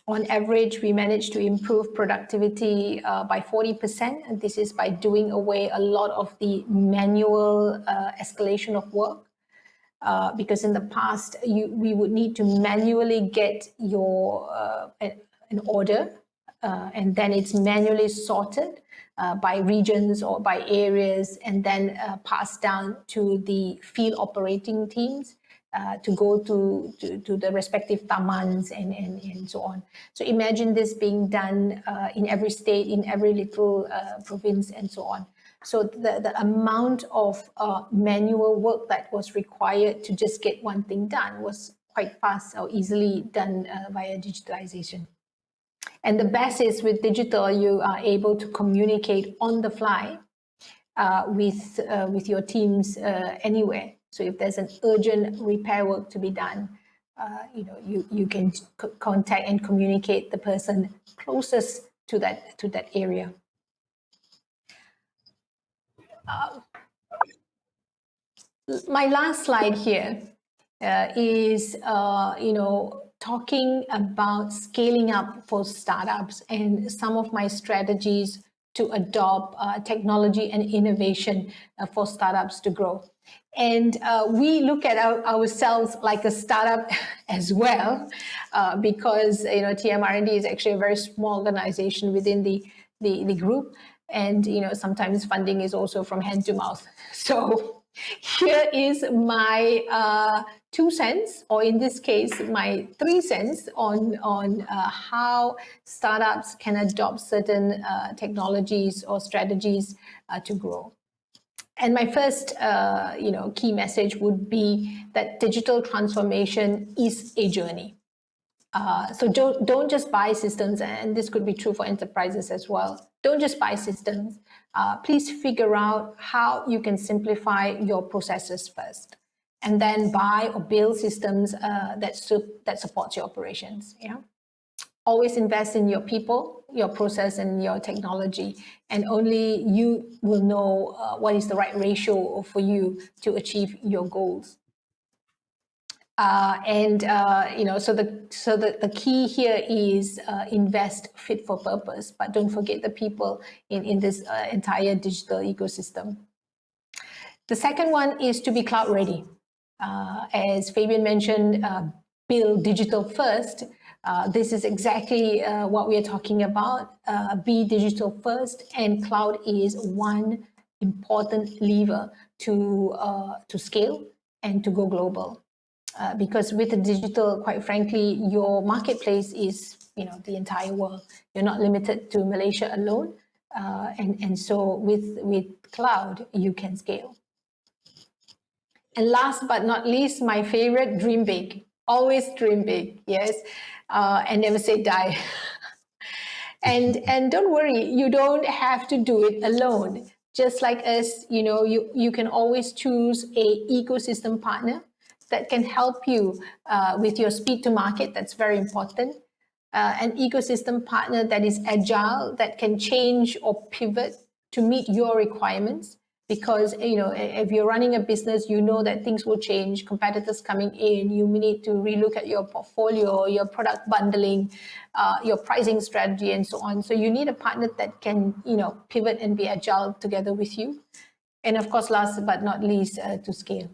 On average, we managed to improve productivity by 40%, and this is by doing away a lot of the manual escalation of work. Because in the past, we would need to manually get an order, and then it's manually sorted by regions or by areas, and then passed down to the field operating teams to go to the respective tamans and so on. So imagine this being done in every state, in every little province, and so on. So the amount of manual work that was required to just get one thing done was quite fast or easily done via digitalization. And the best is with digital, you are able to communicate on the fly with your teams anywhere. So if there's an urgent repair work to be done, you can contact and communicate the person closest to that area. My last slide here is, talking about scaling up for startups and some of my strategies to adopt technology and innovation for startups to grow. And we look at ourselves like a startup as well, because TM R&D is actually a very small organization within the group. and sometimes funding is also from hand to mouth. So here is my 2 cents, or in this case my 3 cents on how startups can adopt certain technologies or strategies to grow. And my first key message would be that digital transformation is a journey. So don't just buy systems, and this could be true for enterprises as well. Don't just buy systems. Please figure out how you can simplify your processes first, and then buy or build systems that supports your operations. Always invest in your people, your process, and your technology, and only you will know what is the right ratio for you to achieve your goals. So the key here is invest fit for purpose, but don't forget the people in this entire digital ecosystem. The second one is to be cloud ready. As Fabian mentioned, build digital first. This is exactly what we are talking about. Be digital first, and cloud is one important lever to scale and to go global. Because with the digital, quite frankly, your marketplace is the entire world. You're not limited to Malaysia alone, and so with cloud you can scale. And last but not least, my favorite, dream big. Always dream big, yes, and never say die. And don't worry, you don't have to do it alone. Just like us, you can always choose a ecosystem partner that can help you with your speed to market. That's very important. An ecosystem partner that is agile, that can change or pivot to meet your requirements. Because if you're running a business, that things will change, competitors coming in, you need to relook at your portfolio, your product bundling, your pricing strategy, and so on. So you need a partner that can pivot and be agile together with you. And of course, last but not least, to scale.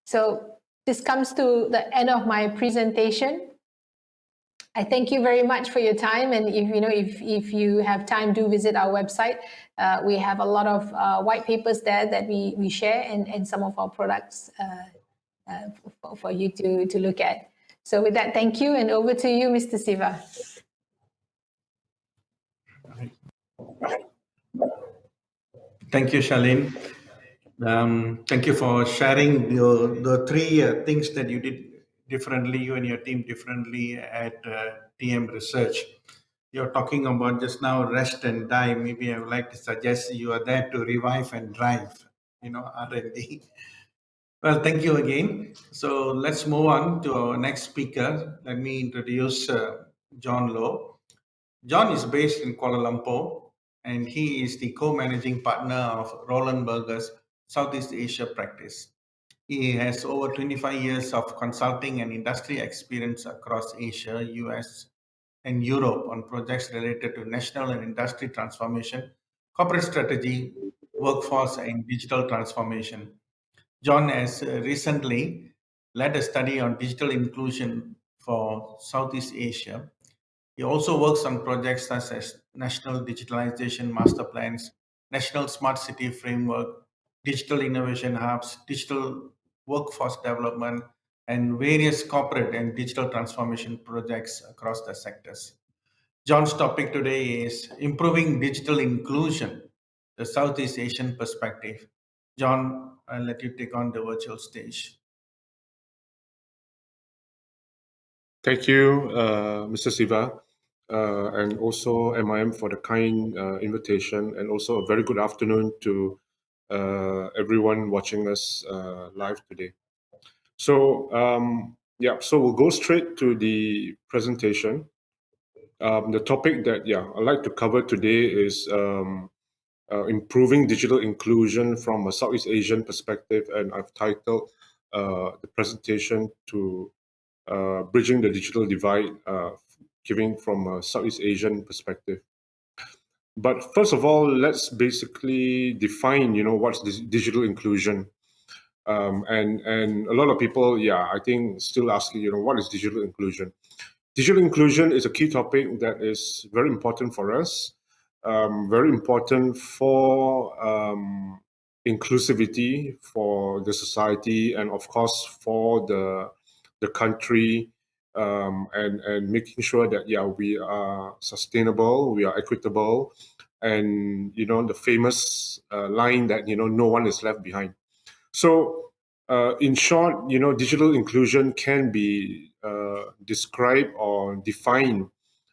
So this comes to the end of my presentation. I thank you very much for your time, and if you have time, do visit our website. We have a lot of white papers there that we share, and some of our products for you to look at. So with that, thank you, and over to you, Mr. Siva. Thank you, Sharlene. Thank you for sharing the three things that you did differently, you and your team differently at TM Research. You're talking about just now rest and die. Maybe I would like to suggest you are there to revive and drive, R&D. Well, thank you again. So let's move on to our next speaker. Let me introduce John Low. John is based in Kuala Lumpur, and he is the co-managing partner of Roland Berger's Southeast Asia practice. He has over 25 years of consulting and industry experience across Asia, US, and Europe on projects related to national and industry transformation, corporate strategy, workforce, and digital transformation. John has recently led a study on digital inclusion for Southeast Asia. He also works on projects such as National Digitalization Master Plans, National Smart City Framework, Digital Innovation Hubs, Digital Workforce Development, and various corporate and digital transformation projects across the sectors. John's topic today is Improving Digital Inclusion, the Southeast Asian Perspective. John, I'll let you take on the virtual stage. Thank you, Mr. Siva, and also MIM for the kind invitation, and also a very good afternoon to everyone watching us live today. So, so we'll go straight to the presentation. The topic that, I'd like to cover today is improving digital inclusion from a Southeast Asian perspective, and I've titled the presentation to Bridging the Digital Divide, giving from a Southeast Asian perspective. But first of all, let's basically define, what's this digital inclusion. And a lot of people, I think, still asking, what is digital inclusion? Digital inclusion is a key topic that is very important for us. very important for inclusivity for the society, and of course for the country, and making sure that we are sustainable, we are equitable, and the famous line that no one is left behind. So in short, digital inclusion can be described or defined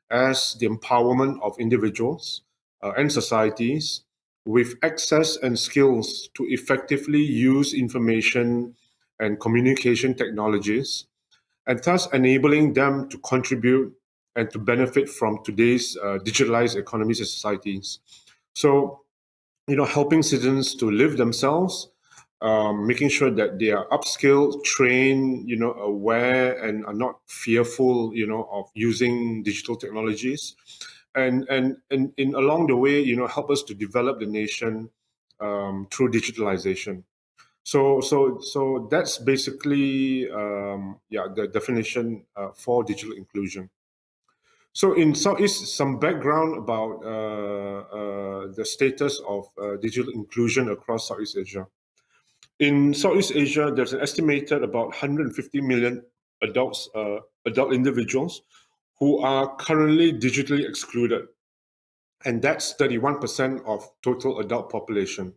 as the empowerment of individuals and societies with access and skills to effectively use information and communication technologies, and thus enabling them to contribute and to benefit from today's digitalized economies and societies. So, helping citizens to live themselves, making sure that they are upskilled, trained, aware, and are not fearful, of using digital technologies, and in along the way, help us to develop the nation through digitalization. So that's basically the definition for digital inclusion. So in Southeast, some background about the status of digital inclusion across Southeast Asia. In Southeast Asia, there's an estimated about 150 million adult individuals who are currently digitally excluded, and that's 31% of total adult population.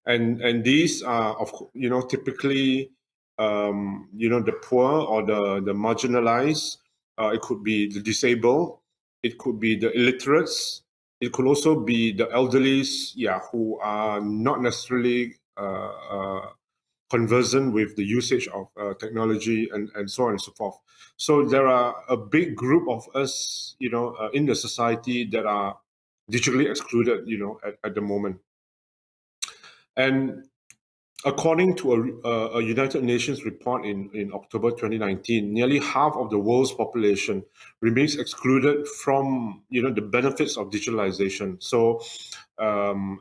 And these are typically the poor or the marginalized. It could be the disabled, it could be the illiterates, it could also be the elderly, who are not necessarily conversant with the usage of technology, and so on and so forth. So there are a big group of us, in the society that are digitally excluded, at the moment. And according to a United Nations report in October 2019, nearly half of the world's population remains excluded from the benefits of digitalization. So, how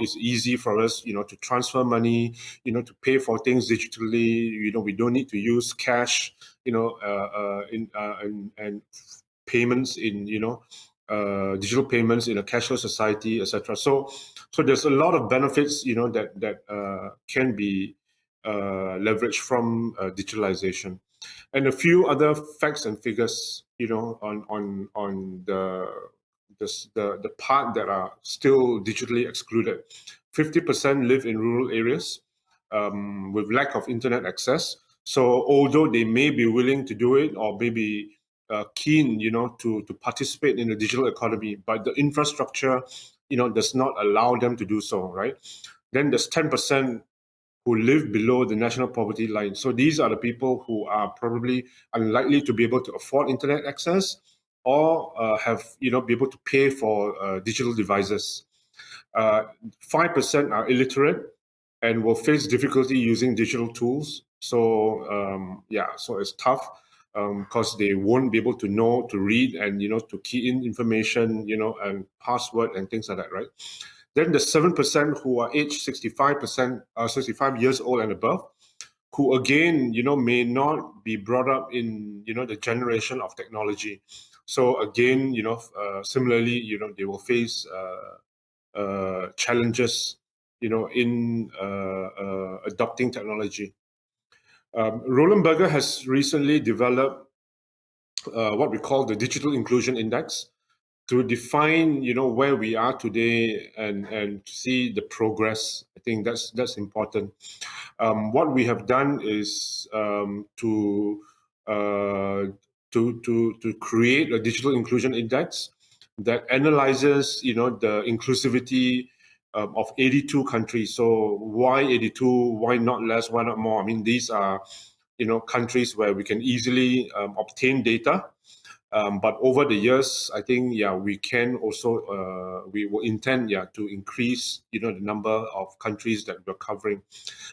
it's easy for us to transfer money, to pay for things digitally. We don't need to use cash, and payments in digital payments in a cashless society, etc. So there's a lot of benefits that can be leveraged from digitalization, and a few other facts and figures on the part that are still digitally excluded. 50% live in rural areas with lack of internet access. So although they may be willing to do it, or maybe keen, to participate in the digital economy, but the infrastructure, does not allow them to do so, right? Then there's 10% who live below the national poverty line. So these are the people who are probably unlikely to be able to afford internet access, or have, be able to pay for digital devices. 5% are illiterate and will face difficulty using digital tools. So so it's tough, because they won't be able to know to read and to key in information, and password and things like that, right? Then the 7% who are aged 65 years old and above, who again may not be brought up in the generation of technology. So again, similarly, they will face challenges in adopting technology. Roland Berger has recently developed what we call the Digital Inclusion Index to define, where we are today, and see the progress. I think that's important. What we have done is to create a Digital Inclusion Index that analyzes, the inclusivity of 82 countries. So why 82? Why not less? Why not more? I mean, these are, countries where we can easily obtain data. But over the years, I think, we can also, we will intend, to increase, the number of countries that we're covering.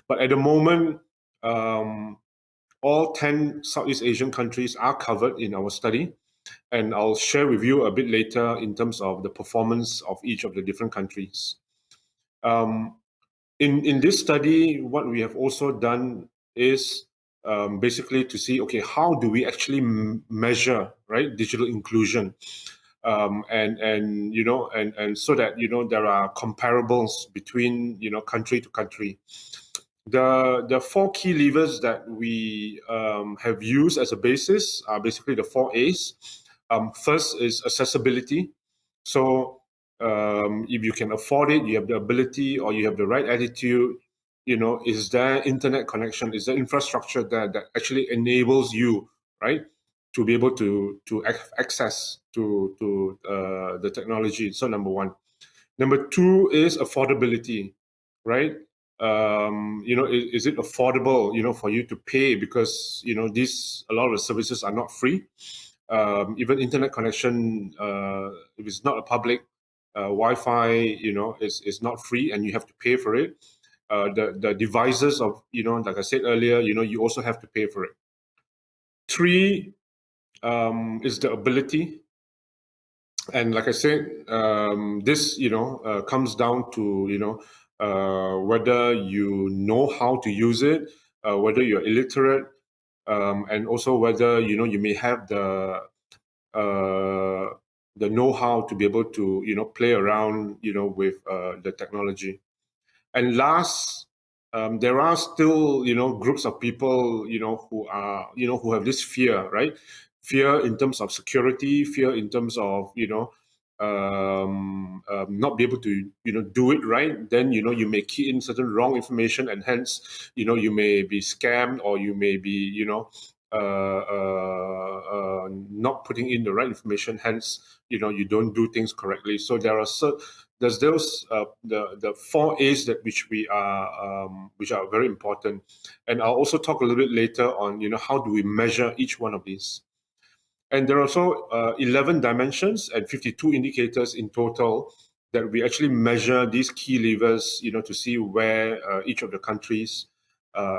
But at the moment, all 10 Southeast Asian countries are covered in our study. And I'll share with you a bit later in terms of the performance of each of the different countries. In this study, what we have also done is basically to see, okay, how do we actually measure, right, digital inclusion? and you know, and so that you know there are comparables between you know country to country. The four key levers that we have used as a basis are basically the four A's. First is accessibility. So if you can afford it, you have the ability, or you have the right attitude, you know, is there internet connection? Is there infrastructure that actually enables you, right, to be able to access to the technology? So number one. Number two is affordability, right? You know, is it affordable, you know, for you to pay, because you know these, a lot of the services are not free. Even internet connection, if it's not a public Wi-Fi, you know, is not free, and you have to pay for it. The devices of, you know, like I said earlier, you know, you also have to pay for it. Three is the ability. And like I said, this, you know, comes down to, you know, whether you know how to use it, whether you're illiterate, and also whether, you know, you may have the know-how to be able to, you know, play around, you know, with the technology. And last, there are still, you know, groups of people, you know, who are, you know, who have this fear, right? Fear in terms of security, fear in terms of, you know, not be able to, you know, do it right. Then, you know, you may key in certain wrong information, and hence, you know, you may be scammed, or you may be, you know, not putting in the right information. Hence, you know, you don't do things correctly. So there are there's those the four A's that which are very important, and I'll also talk a little bit later on, you know, how do we measure each one of these. And there are also 11 dimensions and 52 indicators in total that we actually measure these key levers, you know, to see where each of the countries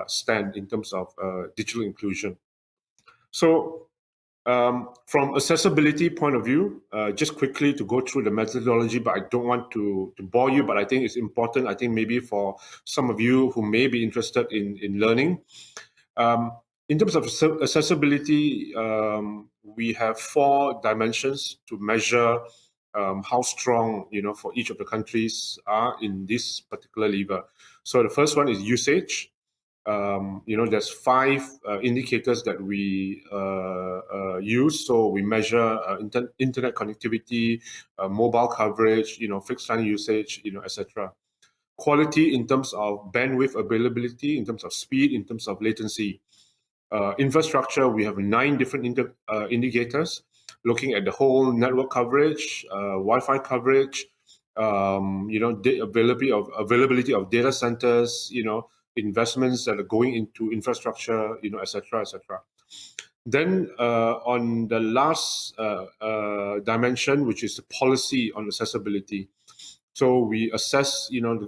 stand in terms of digital inclusion. So from accessibility point of view, just quickly to go through the methodology, but I don't want to bore you, but I think it's important, I think maybe for some of you who may be interested in learning. In terms of accessibility, we have four dimensions to measure how strong, you know, for each of the countries are in this particular lever. So the first one is usage. You know, there's five indicators that we use. So we measure internet connectivity, mobile coverage, you know, fixed line usage, you know, etc. Quality in terms of bandwidth availability, in terms of speed, in terms of latency. Infrastructure, we have 9 different indicators looking at the whole network coverage, Wi-Fi coverage, you know, availability of data centers, you know, investments that are going into infrastructure, you know, etc., etc. Then on the last dimension, which is the policy on accessibility. So we assess, you know,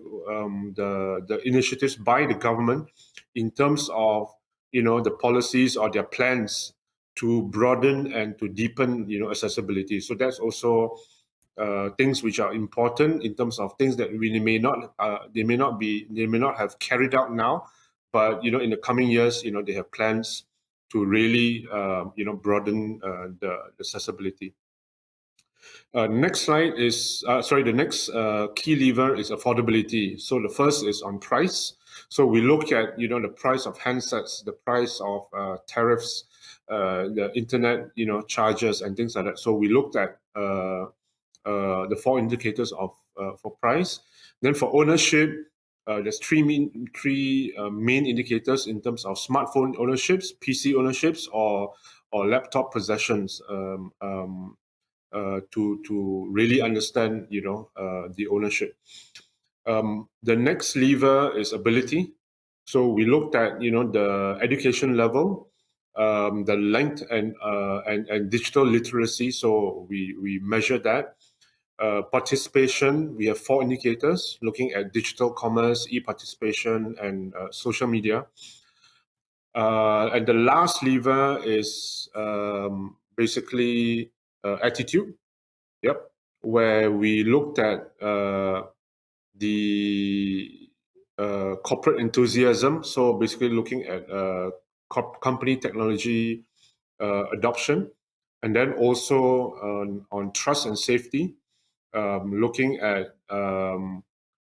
the initiatives by the government in terms of, you know, the policies or their plans to broaden and to deepen, you know, accessibility. So that's also things which are important in terms of things that we may not they may not have carried out now, but you know, in the coming years, you know, they have plans to really you know, broaden the accessibility. Next slide is the next key lever is affordability. So the first is on price. So we look at, you know, the price of handsets, the price of tariffs, the internet, you know, charges and things like that. So we looked at the 4 indicators of for price. Then for ownership, there's three main indicators in terms of smartphone ownerships, PC ownerships, or laptop possessions, to really understand, you know, the ownership. The next lever is ability. So we looked at, you know, the education level, the length and digital literacy. So we measure that. Participation, we have 4 indicators looking at digital commerce, e-participation, and social media. And the last lever is basically attitude. Yep, where we looked at the corporate enthusiasm. So basically looking at company technology adoption. And then also on trust and safety, looking at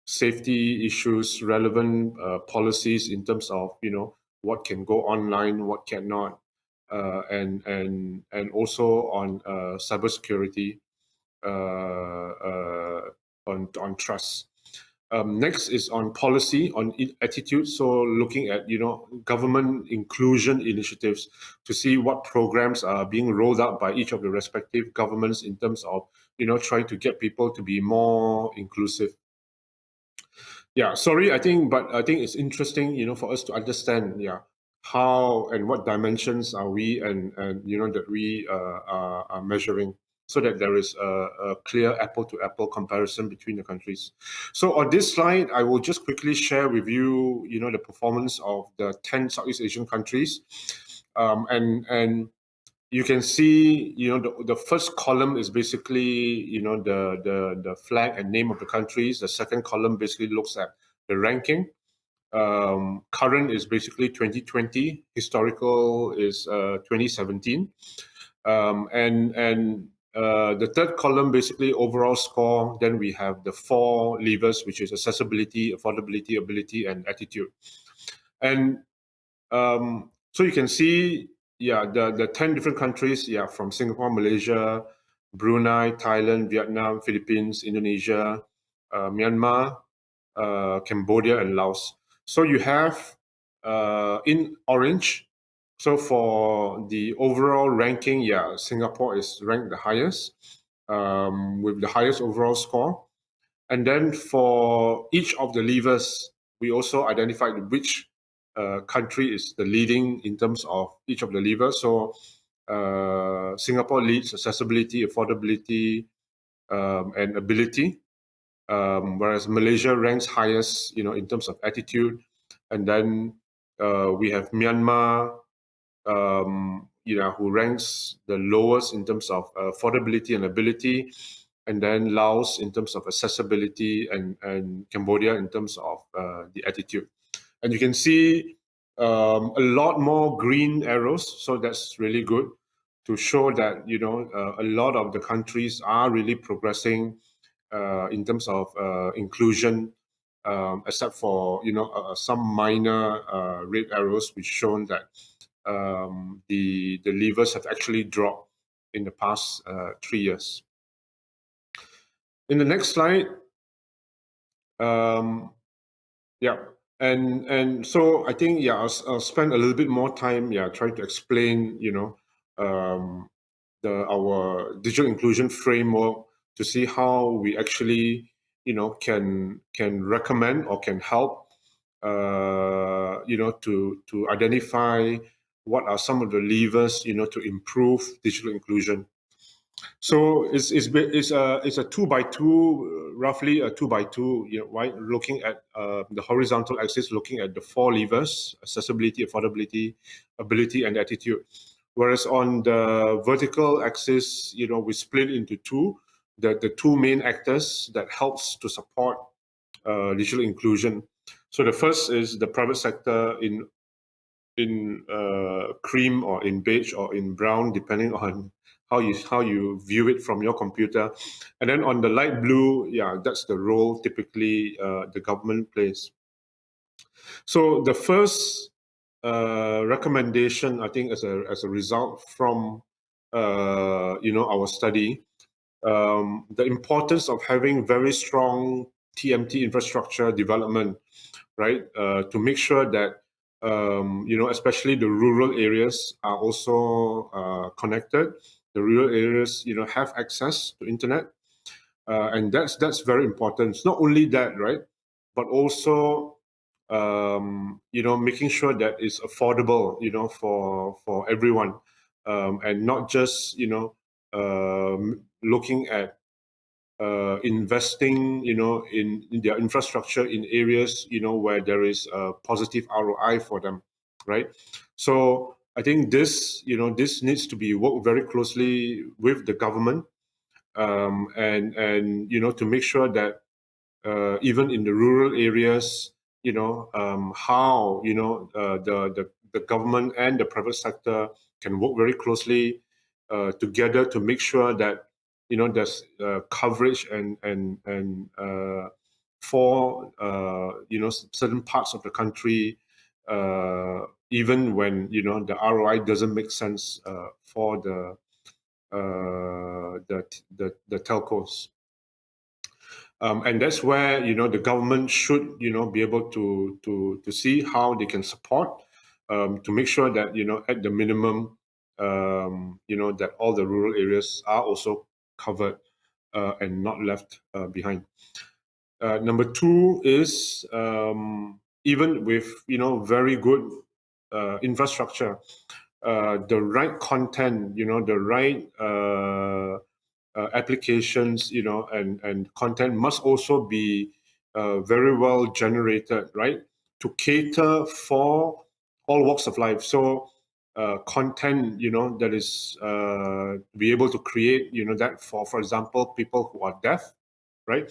safety issues, relevant policies in terms of, you know, what can go online, what cannot, and also on cybersecurity, on trust. Next is on policy, on attitude. So looking at, you know, government inclusion initiatives to see what programs are being rolled out by each of the respective governments in terms of, you know, trying to get people to be more inclusive. Yeah, sorry, I think it's interesting, you know, for us to understand, yeah, how and what dimensions are we and you know, that we are measuring, so that there is a clear apple-to-apple comparison between the countries. So on this slide, I will just quickly share with you, you know, the performance of the 10 Southeast Asian countries, and you can see, you know, the first column is basically, you know, the flag and name of the countries. The second column basically looks at the ranking. Current is basically 2020. Historical is 2017. And the third column, basically overall score. Then we have the 4 levers, which is accessibility, affordability, ability, and attitude. And so you can see, yeah, the 10 different countries, yeah, from Singapore, Malaysia, Brunei, Thailand, Vietnam, Philippines, Indonesia, Myanmar, Cambodia, and Laos. So you have in orange. So for the overall ranking, yeah, Singapore is ranked the highest with the highest overall score. And then for each of the levers, we also identified which country is the leading in terms of each of the levers. So Singapore leads accessibility, affordability, and ability, whereas Malaysia ranks highest, you know, in terms of attitude. And then we have Myanmar, you know, who ranks the lowest in terms of affordability and ability, and then Laos in terms of accessibility, and Cambodia in terms of the attitude. And you can see a lot more green arrows, so that's really good to show that, you know, a lot of the countries are really progressing in terms of inclusion, except for, you know, some minor red arrows which shown that the levers have actually dropped in the past 3 years. In the next slide, yeah, and so I think, yeah, I'll spend a little bit more time, yeah, trying to explain, you know, our digital inclusion framework to see how we actually, you know, can recommend or can help, you know, to identify what are some of the levers, you know, to improve digital inclusion. So it's a 2x2, roughly a 2x2, you know, right? Looking at the horizontal axis, looking at the 4 levers: accessibility, affordability, ability, and attitude. Whereas on the vertical axis, you know, we split into 2. The 2 main actors that helps to support digital inclusion. So the first is the private sector in cream, or in beige, or in brown, depending on how you view it from your computer. And then on the light blue, yeah, that's the role typically the government plays. So the first recommendation, I think, as a result from you know, our study, the importance of having very strong TMT infrastructure development, right, to make sure that you know, especially the rural areas are also connected. The rural areas, you know, have access to internet, and that's very important. It's not only that, right, but also you know, making sure that it's affordable, you know, for everyone, and not just, you know, looking at investing, you know, in their infrastructure in areas, you know, where there is a positive ROI for them, right? So I think this, you know, this needs to be worked very closely with the government, and you know, to make sure that even in the rural areas, you know, how, you know, the government and the private sector can work very closely together to make sure that there's coverage and for certain parts of the country, even when the ROI doesn't make sense for the telcos. And that's where the government should be able to see how they can support to make sure that at the minimum that all the rural areas are also covered and not left behind. Number two is even with very good infrastructure, the right content, the right applications, and content must also be very well generated, right, to cater for all walks of life. So content, that is be able to create, that for example, people who are deaf, right,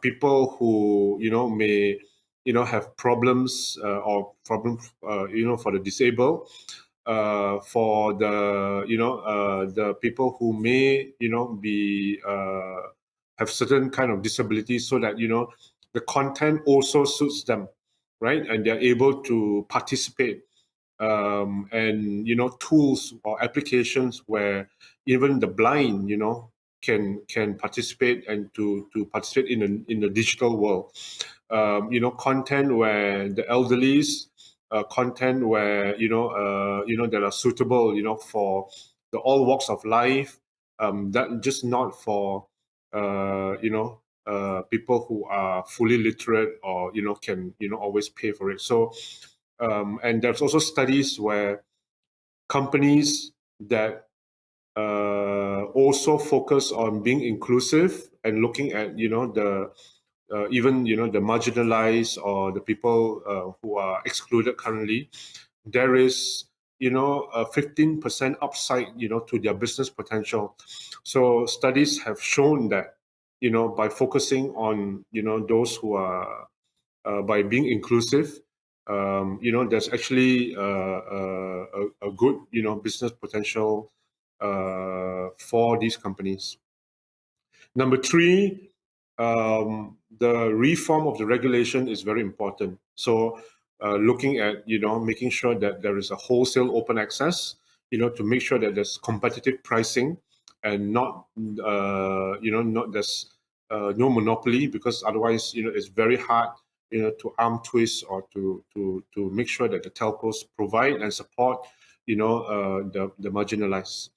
people who may have problems or problems for the disabled, for the the people who may be have certain kind of disabilities, so that the content also suits them, right, and they're able to participate, and tools or applications where even the blind can participate and to participate in the digital world. Content where the elderlies, content where that are suitable for the all walks of life, that just not for people who are fully literate or can always pay for it. So and there's also studies where companies that also focus on being inclusive and looking at the even the marginalized or the people who are excluded currently, there is a 15% upside to their business potential. So studies have shown that by focusing on those who are by being inclusive, there's actually a good business potential for these companies. Number three, the reform of the regulation is very important. So looking at making sure that there is a wholesale open access, to make sure that there's competitive pricing and not not there's no monopoly, because otherwise it's very hard to arm twist or to make sure that the telcos provide and support the marginalized.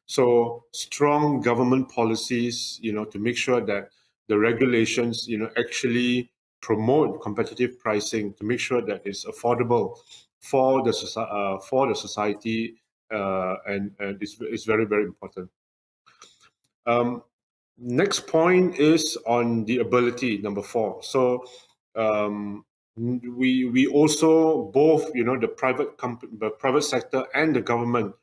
So strong government policies to make sure that the regulations actually promote competitive pricing, to make sure that it's affordable for the society, and it's very, very important. Next point is on the ability, number 4. So we also both the private sector and the government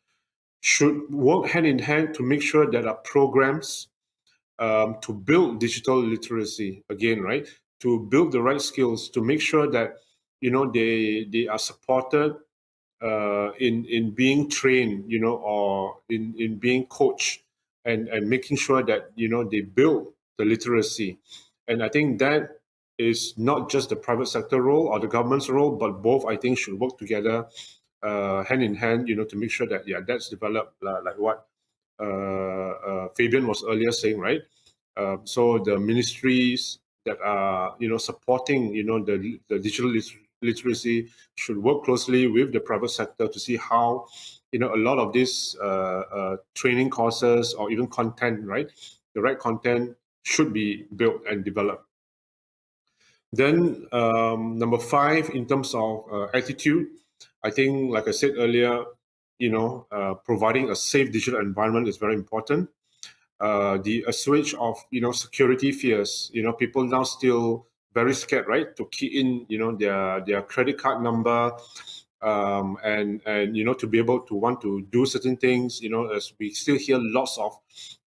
should work hand in hand to make sure that our programs to build digital literacy again, right? To build the right skills, to make sure that they are supported in being trained, or in being coached, and making sure that they build the literacy. And I think that is not just the private sector role or the government's role, but both I think should work together hand in hand, to make sure that that's developed, like what Fabian was earlier saying, right? So the ministries that are supporting the digital literacy should work closely with the private sector to see how a lot of these training courses or even content, right? The right content should be built and developed. Then number 5, in terms of attitude, I think, like I said earlier, providing a safe digital environment is very important. The assuage of security fears. People now still very scared, right, to key in their credit card number, and to be able to want to do certain things. As we still hear lots of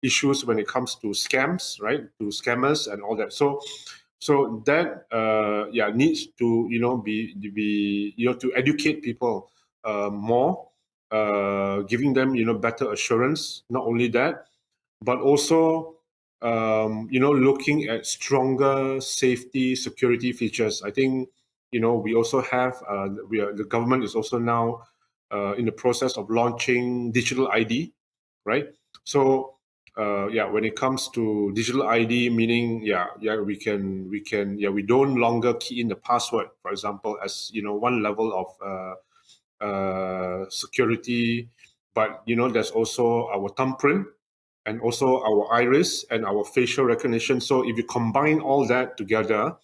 issues when it comes to scams, right, to scammers and all that. So that needs to be to educate people more giving them, better assurance. Not only that, but also, looking at stronger safety security features. I think, we also have, the government is also now in the process of launching digital ID, right? So, when it comes to digital ID, meaning, we don't longer key in the password, for example, as, one level of security, but, there's also our thumbprint and also our iris and our facial recognition. So if you combine all that together,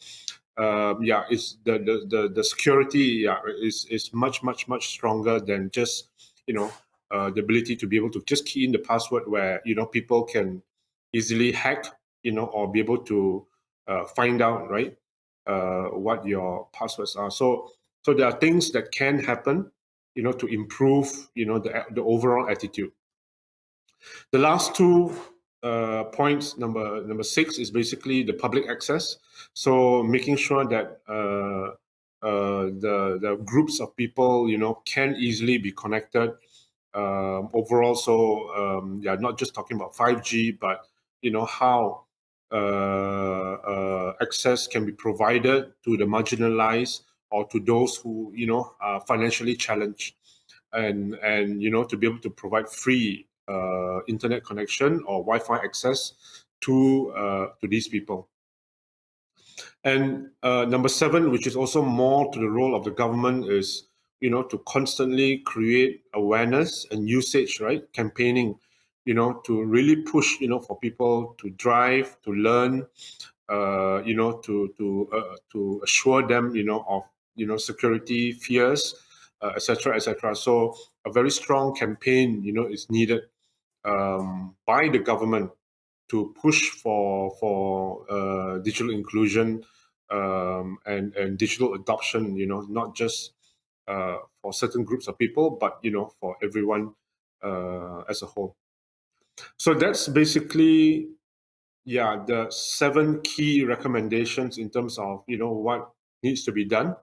it's the security, is much stronger than just, the ability to be able to just key in the password where, people can easily hack, or be able to find out, right, what your passwords are. So there are things that can happen, to improve, the overall attitude. The last two points, number 6, is basically the public access. So making sure that the groups of people, can easily be connected overall. So not just talking about 5G, but how access can be provided to the marginalized or to those who are financially challenged, and to be able to provide free internet connection or Wi-Fi access to these people. And number 7, which is also more to the role of the government, is to constantly create awareness and usage, right? Campaigning, to really push, for people to drive, to learn, to assure them, of security fears, etc., etc. So a very strong campaign, is needed by the government to push for digital inclusion and digital adoption. Not just for certain groups of people, but for everyone as a whole. So that's basically the 7 key recommendations in terms of what needs to be done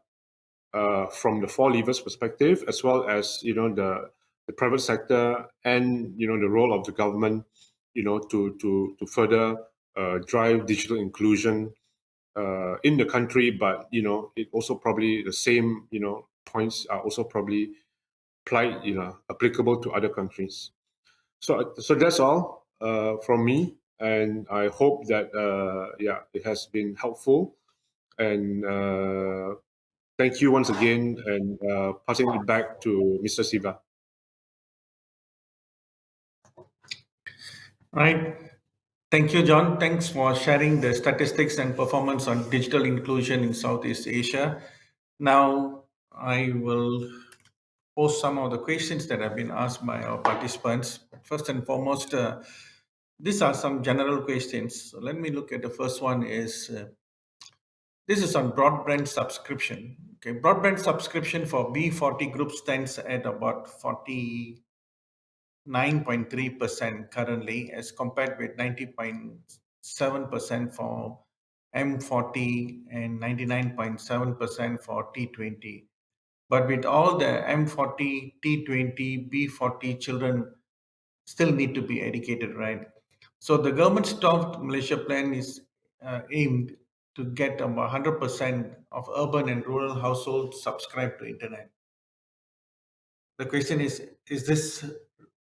from the 4 levers perspective, as well as the private sector and the role of the government, to further drive digital inclusion in the country. But it also probably the same points are also probably applied, applicable to other countries. So that's all from me, and I hope that it has been helpful. And thank you once again, and passing it back to Mr. Siva. Right. Thank you, John. Thanks for sharing the statistics and performance on digital inclusion in Southeast Asia. Now, I will post some of the questions that have been asked by our participants. First and foremost, these are some general questions. So let me look at the first one. This is on broadband subscription. Okay, broadband subscription for B40 group stands at about 49.3% currently, as compared with 90.7% for M40 and 99.7% for T20. But with all the M40, T20, B40 children still need to be educated, right? So the government stopped Malaysia plan is aimed to get about 100% of urban and rural households subscribed to internet. The question is this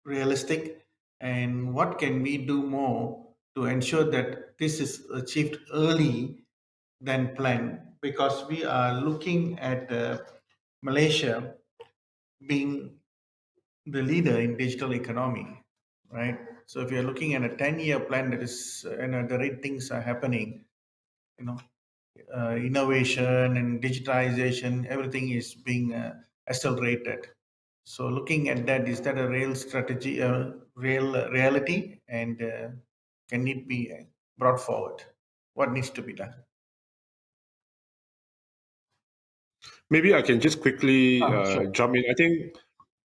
realistic? And what can we do more to ensure that this is achieved early than planned? Because we are looking at Malaysia being the leader in digital economy, right? So if you're looking at a 10-year plan, that is, the right things are happening, innovation and digitization, everything is being accelerated. So looking at that, is that a real strategy, a real reality, and can it be brought forward? What needs to be done? Maybe I can just quickly Sure. jump in. I think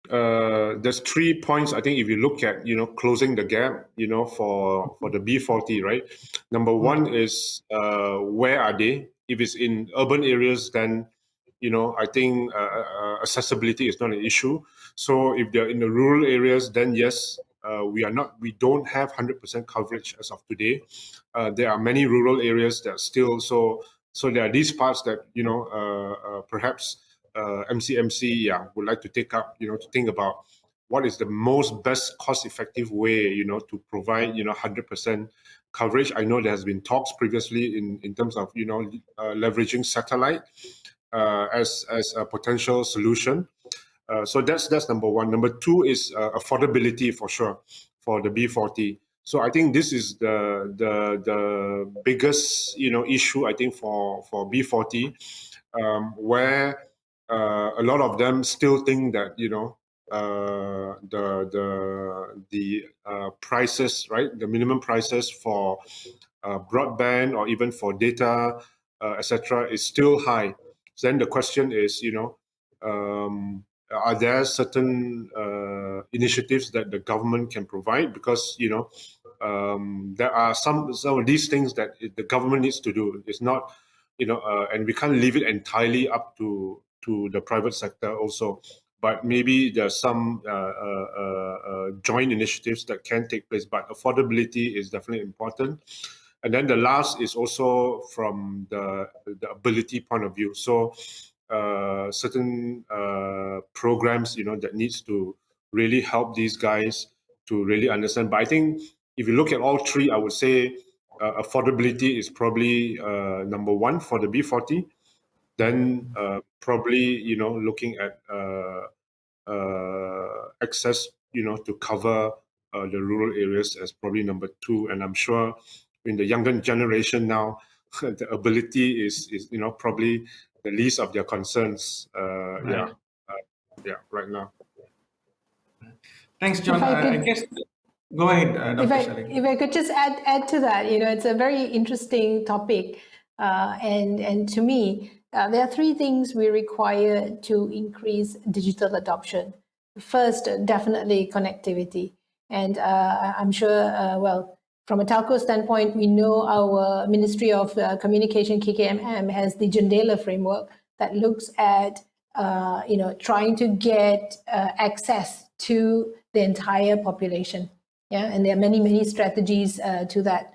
there's 3 points. I think if you look at closing the gap, for the B40, right? Number 1 is where are they? If it's in urban areas, then I think accessibility is not an issue. So if they're in the rural areas, then yes, we don't have 100% coverage as of today. There are many rural areas that still, so there are these parts that, perhaps MCMC, would like to take up, to think about what is the most best cost-effective way, to provide, 100% coverage. I know there has been talks previously in terms of, leveraging satellite as a potential solution. So that's number one. Number two is affordability for sure for the B40. So I think this is the biggest issue I think for B40, where a lot of them still think that the prices, right, the minimum prices for broadband or even for data, etc., is still high. So then the question is, are there certain initiatives that the government can provide? Because there are some of these things that the government needs to do. It's not, and we can't leave it entirely up to the private sector also. But maybe there's some joint initiatives that can take place. But affordability is definitely important. And then the last is also from the ability point of view. So certain programs, that needs to really help these guys to really understand. But I think if you look at all three, I would say affordability is probably number one for the B40. Then probably, looking at access, to cover the rural areas as probably number two. And I'm sure in the younger generation now, the ability is probably the least of their concerns. Right. Right now. Thanks, John. If I I could- guess, go ahead, Dr. Sharlene. If I could just add to that, it's a very interesting topic, and to me, there are three things we require to increase digital adoption. First, definitely connectivity, and I'm sure, from a telco standpoint, we know our Ministry of Communication (KKMM) has the Jendela framework that looks at trying to get access to the entire population. Yeah, and there are many strategies to that.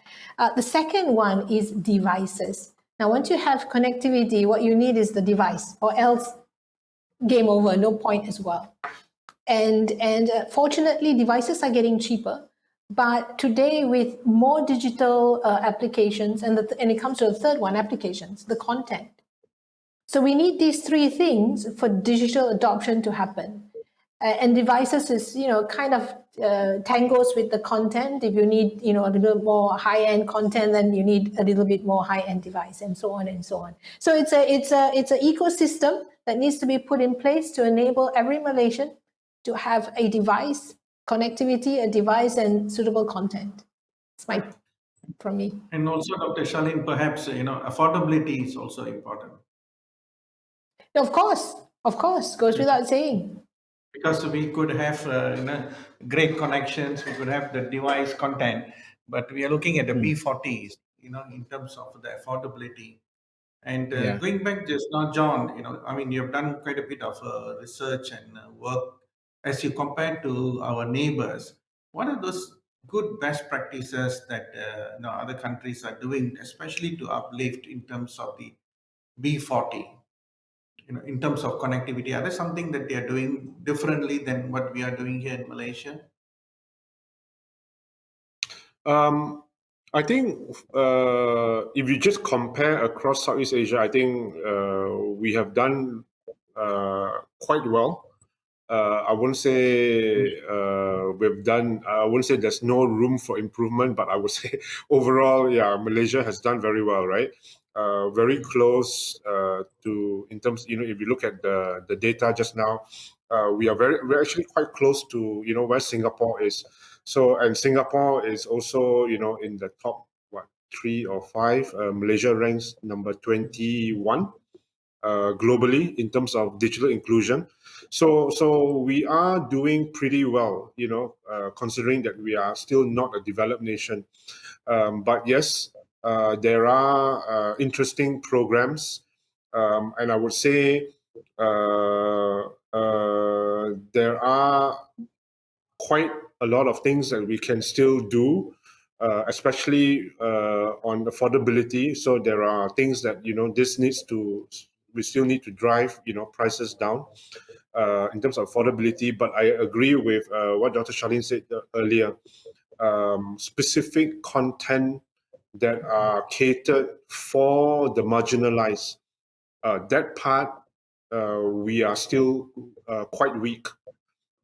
The second one is devices. Now, once you have connectivity, what you need is the device, or else game over, no point as well. And fortunately, devices are getting cheaper. But today, with more digital applications, and it comes to the third one, applications, the content. So we need these three things for digital adoption to happen. And devices is, kind of tangles with the content. If you need, a little more high-end content, then you need a little bit more high-end device, and so on and so on. So it's an ecosystem that needs to be put in place to enable every Malaysian to have a device, connectivity, a device, and suitable content. It's from me. And also, Dr. Sharlene, perhaps, affordability is also important. Of course, goes without saying. Because we could have great connections, we could have the device content, but we are looking at the B40s, in terms of the affordability. And going back just now, John, you've done quite a bit of research and work as you compare to our neighbors. What are those good best practices that other countries are doing, especially to uplift in terms of the B40? In terms of connectivity, are there something that they are doing differently than what we are doing here in Malaysia? I think if you just compare across Southeast Asia, I think we have done quite well. I wouldn't say we've done. I wouldn't say there's no room for improvement, but I would say overall, Malaysia has done very well, right? Very close to, in terms, if you look at the data just now, we're actually quite close to where Singapore is. So, and Singapore is also in the top 3 or 5. Malaysia ranks number 21 globally in terms of digital inclusion. So we are doing pretty well, considering that we are still not a developed nation. But yes, there are interesting programs And I would say there are quite a lot of things that we can still do, especially on affordability. So there are things that we still need to drive prices down in terms of affordability. But I agree with what Dr. Sharlene said earlier. Specific content that are catered for the marginalized. That part we are still quite weak.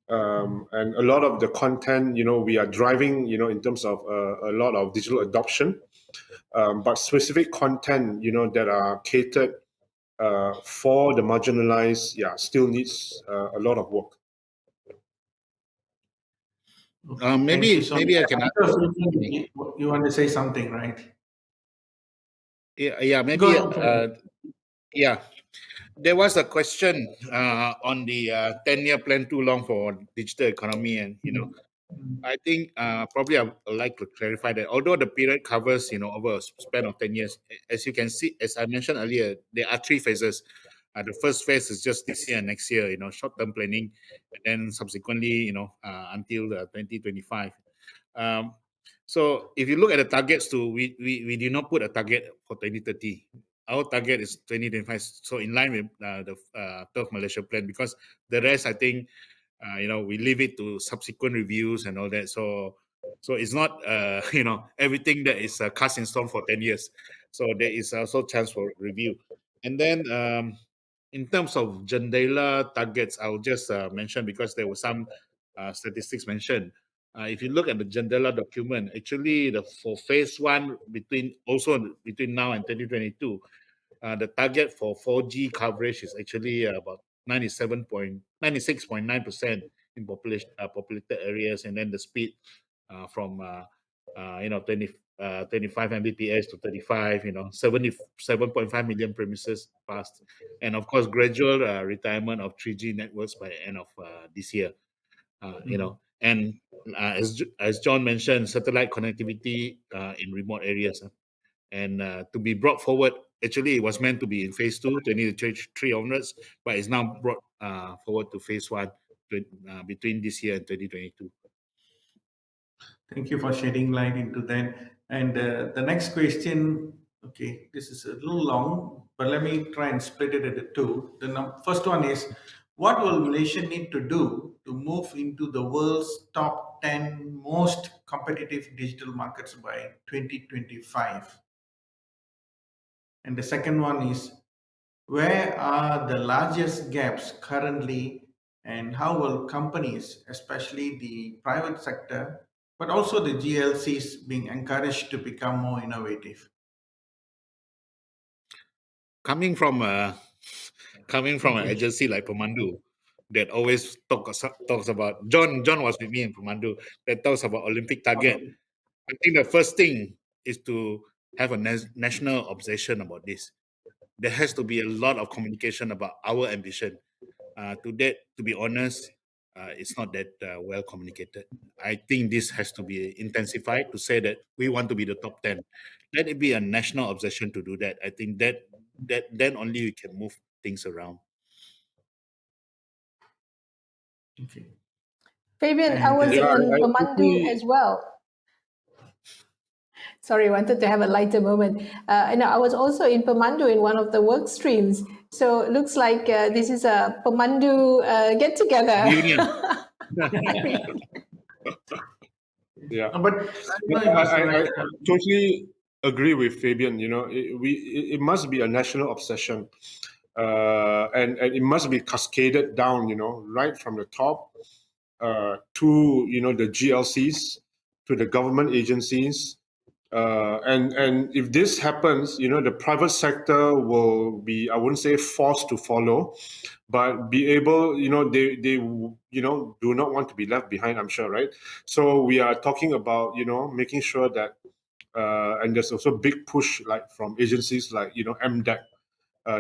And a lot of the content, we are driving, in terms of a lot of digital adoption, but specific content, that are catered for the marginalized, still needs a lot of work. Maybe I can ask. You want to say something, right? Yeah, maybe. Go ahead. Yeah, there was a question on the 10-year plan too long for digital economy, and I think probably I would like to clarify that although the period covers over a span of 10 years, as you can see, as I mentioned earlier, there are 3 phases. The first phase is just this year and next year, short-term planning, and then subsequently, until 2025. So if you look at the targets we did not put a target for 2030. Our target is 2025, so in line with the 12th Malaysia plan, because the rest, I think, we leave it to subsequent reviews and all that. So it's not, everything that is cast in stone for 10 years. So there is also chance for review. And then in terms of Jendela targets, I'll just mention, because there were some statistics mentioned. If you look at the Jendela document, actually for phase 1 between now and 2022, the target for 4G coverage is actually about 96.9% in populated areas, and then the speed from 25 Mbps to 35, 77.5 million premises passed, and of course gradual retirement of 3G networks by the end of this year. And as John mentioned, satellite connectivity in remote areas, and to be brought forward. Actually, it was meant to be in phase 2, 2023 onwards, but it's now brought forward to phase 1 between this year and 2022. Thank you for shedding light into that. And the next question, okay, this is a little long, but let me try and split it into 2. The first one is, what will Malaysia need to do to move into the world's top 10 most competitive digital markets by 2025? And the second one is, where are the largest gaps currently, and how will companies, especially the private sector, but also the GLCs, being encouraged to become more innovative? Coming from an agency like Pemandu that always talks about, John was with me in Pemandu, that talks about Olympic target. I think the first thing is to have a national obsession about this. There has to be a lot of communication about our ambition. To be honest, it's not that well communicated. I think this has to be intensified to say that we want to be the top 10. Let it be a national obsession to do that. I think that then only we can move things around. Okay. Fabian, I was in Pemandu as well. Sorry, I wanted to have a lighter moment. I was also in Pemandu in one of the work streams. So it looks like this is a Pemandu get-together. Reunion. Yeah, but I totally agree with Fabian. It must be a national obsession, and it must be cascaded down. Right from the top to the GLCs, to the government agencies, and if this happens, the private sector will be, I wouldn't say forced to follow, but be able, they do not want to be left behind, I'm sure, right? So we are talking about, making sure that, and there's also big push like from agencies like, MDEC.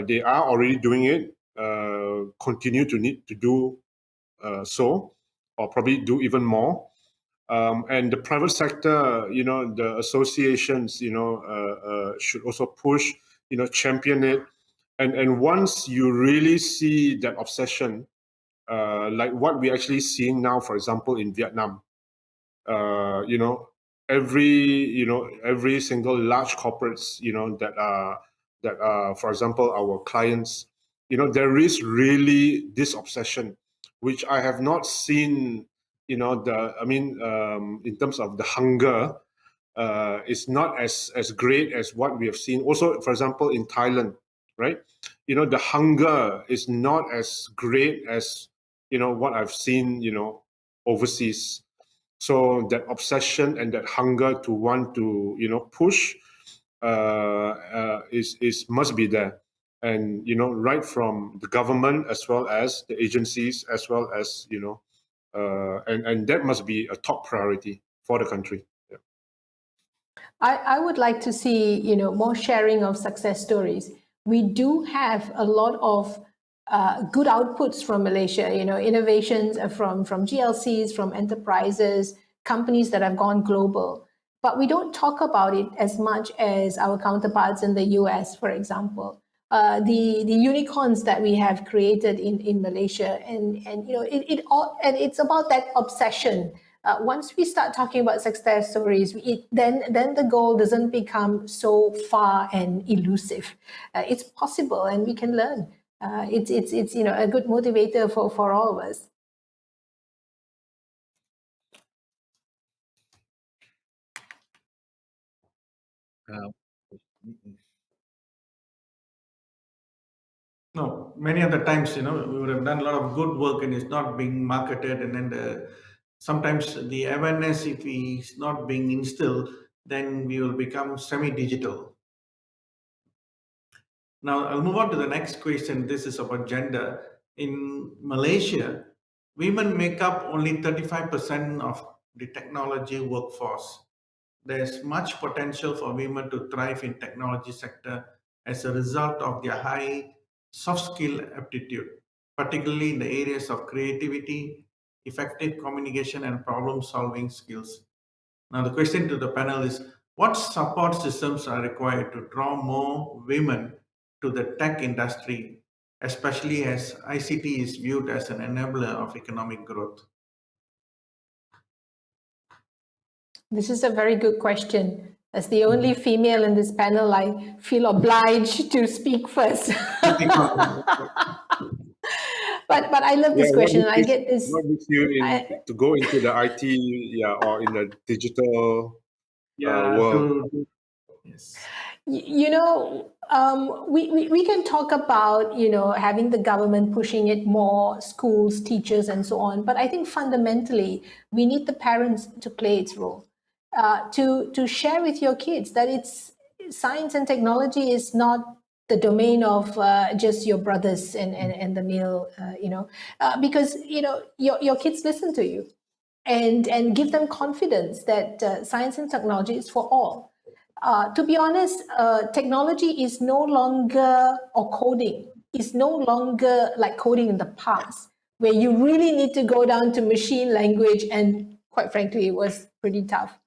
They are already doing it, continue to need to do so, or probably do even more. And the private sector, the associations, should also push, champion it, And once you really see that obsession, like what we actually seeing now, for example, in Vietnam, you know, every single large corporates, you know, that are, for example, our clients, you know, there is really this obsession, which I have not seen, you know, in terms of the hunger, is not as great as what we have seen. Also, for example, in Thailand, right? You know, the hunger is not as great as, you know, what I've seen, you know, overseas. So that obsession and that hunger to want to, you know, push is must be there. And, you know, right from the government as well as the agencies, as well as, you know, and that must be a top priority for the country. Yeah. I would like to see, you know, more sharing of success stories. We do have a lot of good outputs from Malaysia, you know, innovations from GLCs, from enterprises, companies that have gone global. But we don't talk about it as much as our counterparts in the US, for example. The unicorns that we have created in Malaysia, and you know, and it's about that obsession. Once we start talking about success stories, then the goal doesn't become so far and elusive. It's possible, and we can learn. It's you know, a good motivator for all of us. No, many other times, you know, we would have done a lot of good work and it's not being marketed, and then sometimes the awareness, if it's not being instilled, then we will become semi-digital. Now, I'll move on to the next question. This is about gender. In Malaysia, women make up only 35% of the technology workforce. There's much potential for women to thrive in technology sector as a result of their high soft skill aptitude, particularly in the areas of creativity, effective communication, and problem solving skills. Now, the question to the panel is, what support systems are required to draw more women to the tech industry, especially as ICT is viewed as an enabler of economic growth? This is a very good question. As the only female in this panel, I feel obliged to speak first. But I love this question, and I get this. What makes you to go into the IT, yeah, or in the digital world? Yes. You know, we can talk about, you know, having the government pushing it more, schools, teachers, and so on. But I think fundamentally, we need the parents to play its role, to share with your kids that it's science and technology is not the domain of just your brothers and the male, you know, because, you know, your kids listen to you, and give them confidence that science and technology is for all. To be honest, technology is no longer, or coding is no longer like coding in the past, where you really need to go down to machine language, and quite frankly, it was pretty tough.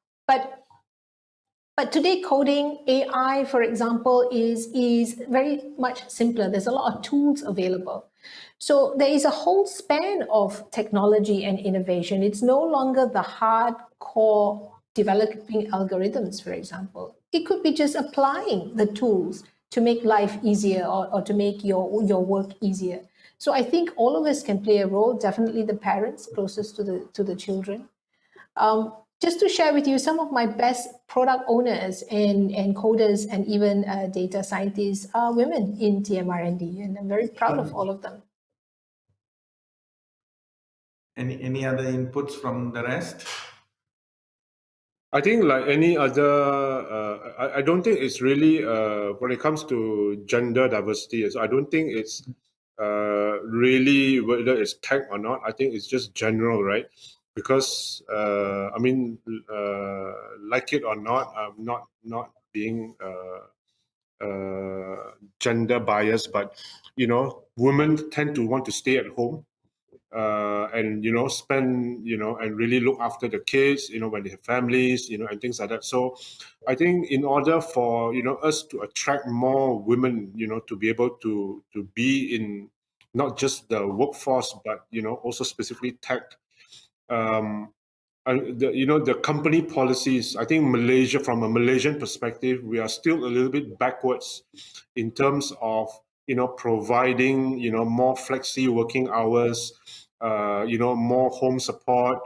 But today, coding, AI, for example, is very much simpler. There's a lot of tools available. So there is a whole span of technology and innovation. It's no longer the hardcore developing algorithms, for example. It could be just applying the tools to make life easier, or to make your work easier. So I think all of us can play a role, definitely the parents closest to the children. Just to share with you, some of my best product owners and coders and even data scientists are women in TMR&D, and I'm very proud of all of them. Any other inputs from the rest? I think like any other, I don't think it's really, when it comes to gender diversity, I don't think it's really whether it's tech or not. I think it's just general, right? Because, I mean, like it or not, I'm not being gender biased, but, you know, women tend to want to stay at home. and spend and really look after the kids when they have families and things like that. So I think in order for us to attract more women to be able to be in not just the workforce but also specifically tech, the company policies, I think Malaysia, from a Malaysian perspective, we are still a little bit backwards in terms of providing more flexi working hours, more home support,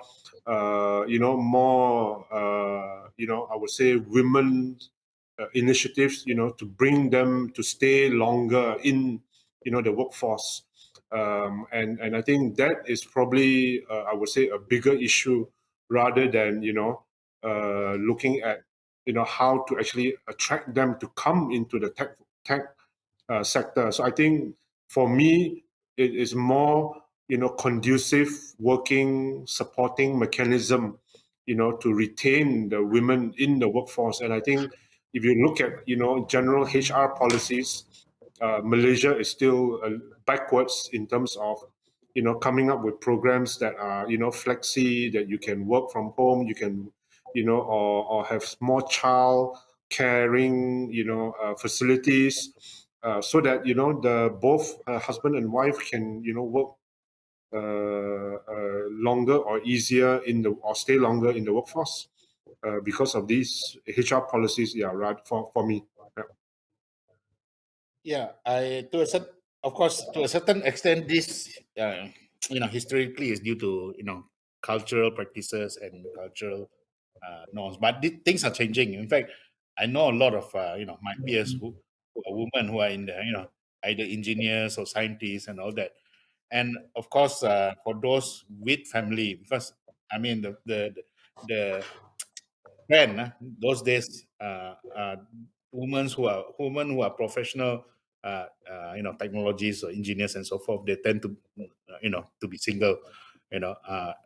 more I would say women initiatives to bring them to stay longer in the workforce. And I think that is probably I would say a bigger issue rather than looking at how to actually attract them to come into the tech sector. So I think for me it is more conducive working supporting mechanism to retain the women in the workforce. And I think if you look at general HR policies, Malaysia is still backwards in terms of coming up with programs that are flexi, that you can work from home, you can or have more child caring facilities, so that the both husband and wife can work longer or easier or stay longer in the workforce because of these HR policies. Yeah, right. For me. Yeah. Yeah, of course, to a certain extent, this historically is due to cultural practices and cultural norms. But things are changing. In fact, I know a lot of my peers who are women who are in the either engineers or scientists and all that. And of course, for those with family, because I mean the trend those days, women who are professional technologists or engineers and so forth, they tend to to be single,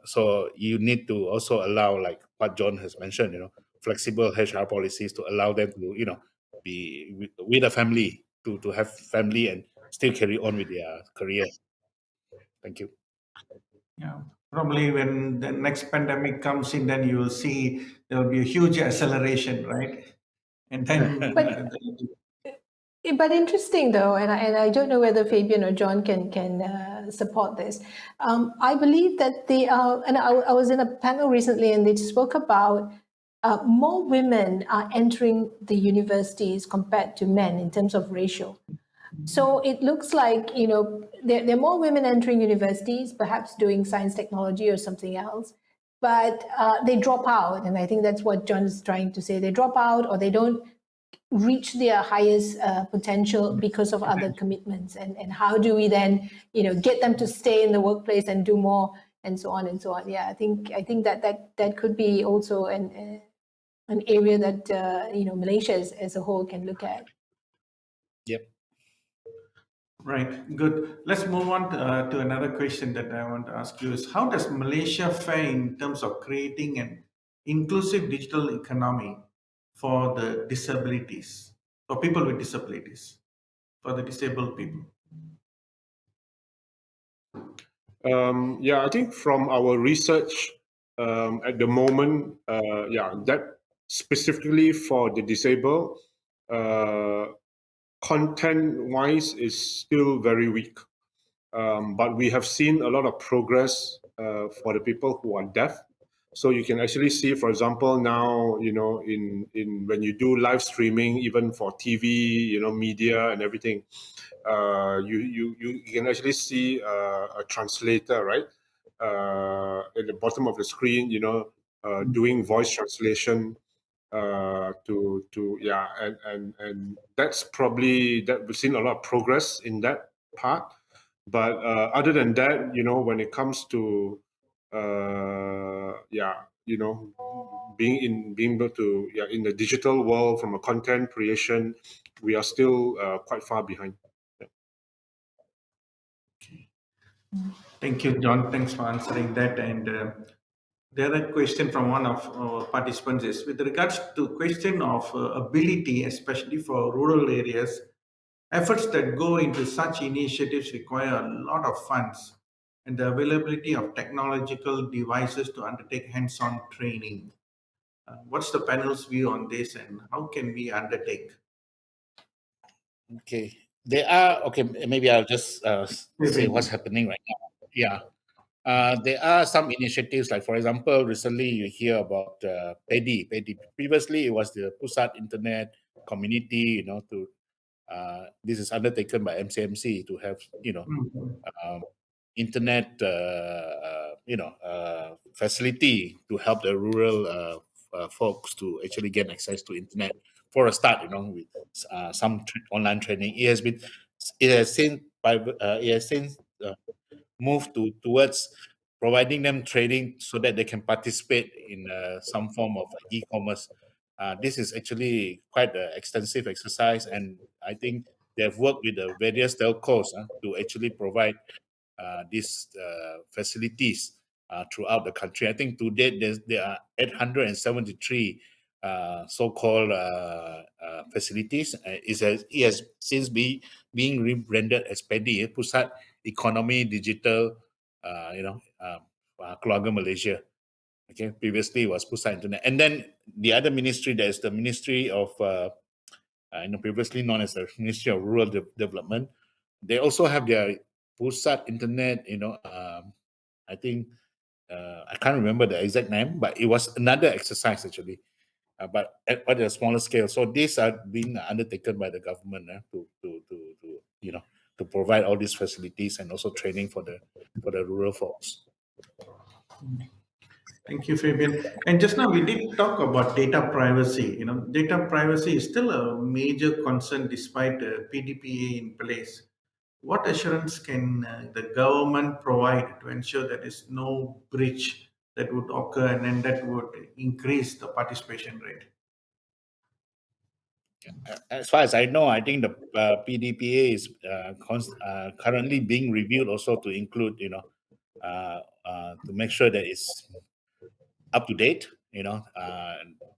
so you need to also allow, like what John has mentioned, flexible HR policies to allow them to be with a family, to have family and still carry on with their career. Thank you. Yeah, probably when the next pandemic comes in, then you will see there will be a huge acceleration, right? And then But interesting though, and I don't know whether Fabian or John can support this. I believe that they are, and I was in a panel recently, and they spoke about more women are entering the universities compared to men in terms of ratio. So it looks like there are more women entering universities, perhaps doing science, technology, or something else, but they drop out, and I think that's what John is trying to say. They drop out, or they don't reach their highest potential because of other commitments. And how do we then get them to stay in the workplace and do more, and so on and so on. Yeah, I think that could be also an area that Malaysia as a whole can look at. Yep. right, good. Let's move on to another question that I want to ask you is, how does Malaysia fare in terms of creating an inclusive digital economy for the disabilities, for people with disabilities, for the disabled people? Yeah, I think from our research at the moment, that specifically for the disabled, content-wise is still very weak. But we have seen a lot of progress for the people who are deaf. So you can actually see, for example, now in when you do live streaming, even for TV, media and everything, you can actually see a translator, right, at the bottom of the screen, doing voice translation and that's probably that we've seen a lot of progress in that part. But other than that, when it comes to being able to in the digital world from a content creation, we are still quite far behind. Thank you, John. Thanks for answering that. And the other question from one of our participants is, with regards to question of ability, especially for rural areas, efforts that go into such initiatives require a lot of funds. and the availability of technological devices to undertake hands-on training. What's the panel's view on this, and how can we undertake? Okay. There are, okay, maybe I'll just say what's happening right now. Yeah. There are some initiatives, like for example, recently you hear about PEDI. PEDI. Previously, it was the Pusat Internet Community, to this is undertaken by MCMC to have, um, internet, facility to help the rural folks to actually get access to internet for a start, with some online training. It has since, it has since move towards providing them training so that they can participate in some form of e-commerce. This is actually quite an extensive exercise, and I think they've worked with the various telcos to actually provide these facilities throughout the country. I think to date there are 873 so-called facilities. It has since being rebranded as PEDI, Pusat Economy Digital, Keluarga Malaysia. Okay, previously it was Pusat Internet, and then the other ministry, there is the Ministry of, previously known as the Ministry of Rural Development. They also have their Pusat Internet. I think I can't remember the exact name, but it was another exercise actually, but at a smaller scale. So these are being undertaken by the government to provide all these facilities and also training for the rural folks. Thank you, Fabian. And just now we did talk about data privacy. Data privacy is still a major concern despite PDPA in place. What assurance can the government provide to ensure there is no breach that would occur and then that would increase the participation rate? As far as I know, I think the PDPA is currently being reviewed also to include, to make sure that it's up to date.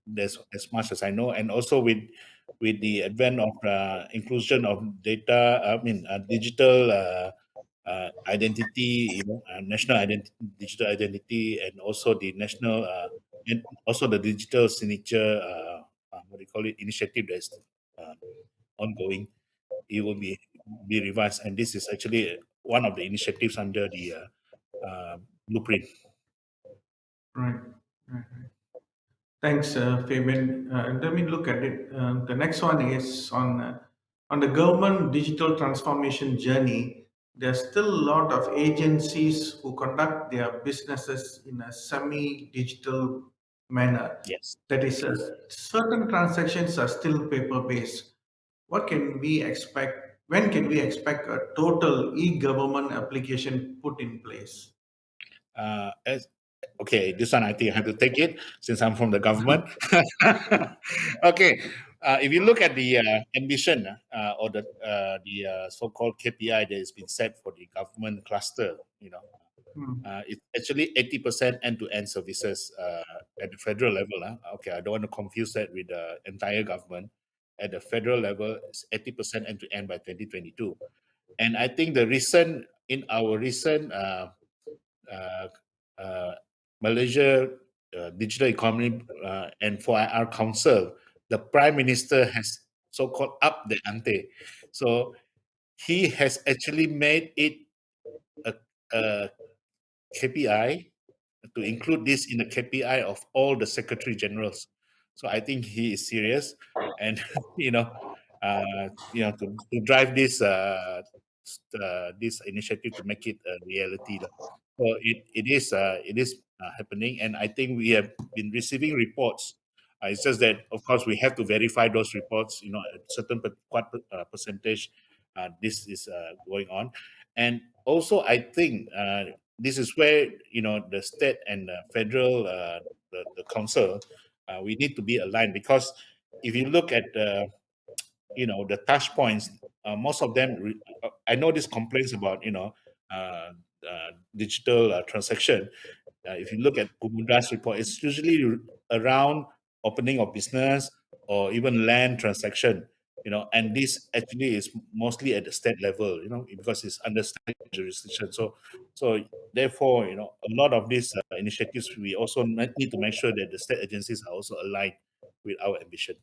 There's as much as I know, and also with the advent of inclusion of data, digital identity, national digital identity, and also the national, and also the digital signature, what do you call it, initiative that is ongoing. It will be revised, and this is actually one of the initiatives under the blueprint. Right. Right. Thanks, Fabian. Let me look at it. The next one is on the government digital transformation journey. There's still a lot of agencies who conduct their businesses in a semi-digital manner. Yes. That is, certain transactions are still paper-based. What can we expect? When can we expect a total e-government application put in place? Okay, this one I think I have to take it since I'm from the government. Okay, if you look at the ambition or the so-called KPI that has been set for the government cluster, it's actually 80% end-to-end services at the federal level. Okay, I don't want to confuse that with the entire government. At the federal level, it's 80% end-to-end by 2022. And I think in our recent uh, uh, Malaysia Digital Economy and 4IR Council, the Prime Minister has so-called up the ante. So he has actually made it a KPI to include this in the KPI of all the Secretary Generals. So I think he is serious, and to drive this initiative to make it a reality. So it is happening, and I think we have been receiving reports. It's just that, of course, we have to verify those reports. A certain percentage. This is going on, and also I think this is where the state and the federal, the council, we need to be aligned, because if you look at the touch points, most of them I know this complaints about digital transaction. If you look at Kumunda's report, it's usually around opening of business or even land transaction, and this actually is mostly at the state level, because it's under state jurisdiction. So So therefore, a lot of these initiatives, we also need to make sure that the state agencies are also aligned with our ambition.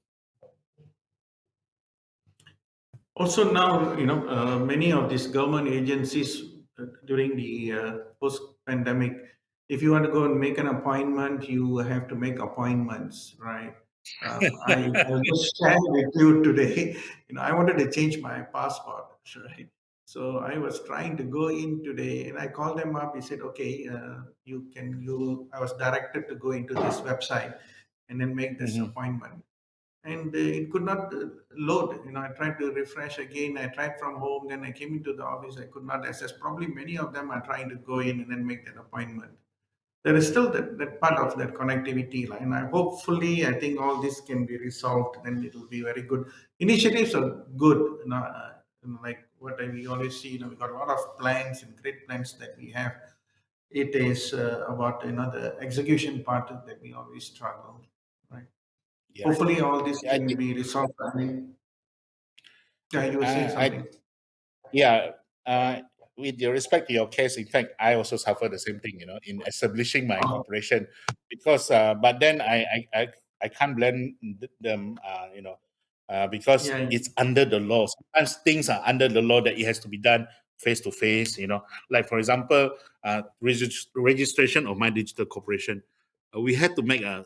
Also now, many of these government agencies during the post-pandemic, if you want to go and make an appointment, you have to make appointments, right? I'll just share with you today. I wanted to change my passport, right? So I was trying to go in today, and I called them up. He said, "Okay, I was directed to go into this website and then make this appointment." And it could not load. I tried to refresh again. I tried from home. Then I came into the office. I could not access. Probably many of them are trying to go in and then make that appointment. There is still that part of that connectivity line. Hopefully, I think all this can be resolved. Then it will be very good. Initiatives are good. Like what we always see. We got a lot of plans and great plans that we have. It is about the execution part that we always struggle, right? Yeah. Hopefully, all this can be resolved. Yeah, you were saying something. With respect to your case, in fact, I also suffer the same thing, in establishing my corporation, because but then I can't blame them, because Yeah. it's under the law. Sometimes things are under the law that it has to be done face to face. Like for example, registration of my digital corporation, we had to make a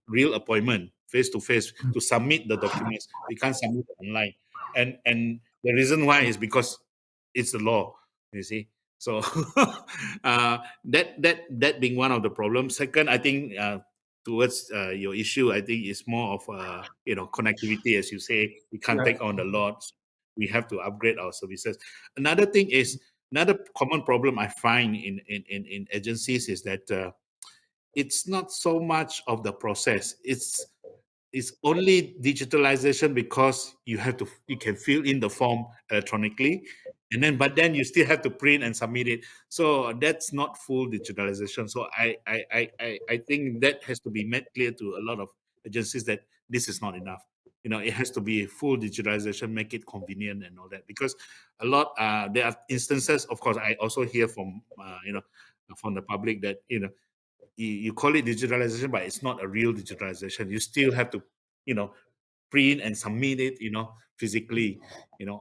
real appointment face to face to submit the documents. We can't submit it online, and the reason why is because it's the law, you see. So that being one of the problems. Second, I think towards your issue, I think it's more of connectivity, as you say. We can't take on the lots. We have to upgrade our services. Another thing is another common problem I find in agencies is that it's not so much of the process. It's only digitalization because you can fill in the form electronically, but then you still have to print and submit it. So that's not full digitalization. So I think that has to be made clear to a lot of agencies that this is not enough. It has to be full digitalization, make it convenient and all that. Because there are instances, of course, I also hear from from the public that you call it digitalization, but it's not a real digitalization. You still have to, print and submit it, physically.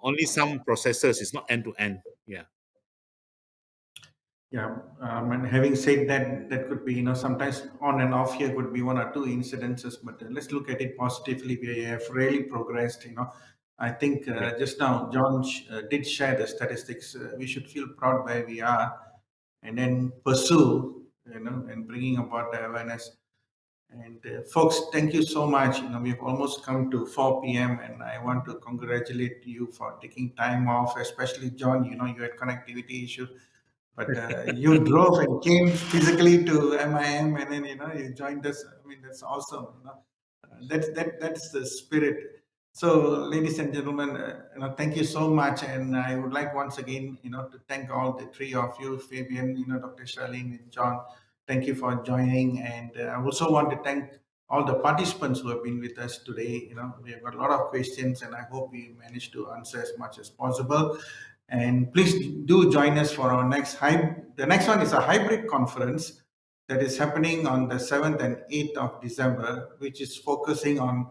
Only some processes. It's not end to end. Yeah. Yeah, and having said that, that could be, sometimes on and off here could be one or two incidences, but let's look at it positively. We have really progressed. I think just now John did share the statistics. We should feel proud where we are, and then pursue, and bringing about the awareness. And folks, thank you so much. We've almost come to 4 p.m. and I want to congratulate you for taking time off, especially John. You had connectivity issues, but you drove and came physically to MIM, and then you joined us. I mean, that's awesome. That's the spirit. So, ladies and gentlemen, thank you so much, and I would like once again, to thank all the three of you, Fabian, Dr. Sharlene, and John. Thank you for joining, and I also want to thank all the participants who have been with us today. We have got a lot of questions, and I hope we managed to answer as much as possible. And please do join us for our the next one is a hybrid conference that is happening on the 7th and 8th of December, which is focusing on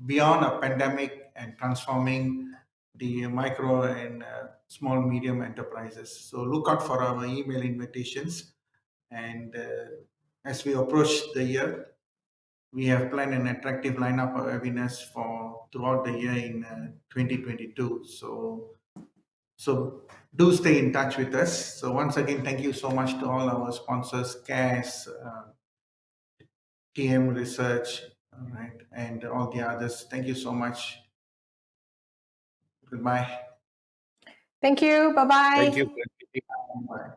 beyond a pandemic and transforming the micro and small medium enterprises. So look out for our email invitations. And as we approach the year, we have planned an attractive lineup of webinars for throughout the year in 2022. So do stay in touch with us. So once again, thank you so much to all our sponsors, CAS, TM Research, all right, and all the others. Thank you so much. Goodbye. Thank you. Bye-bye. Thank you. Bye.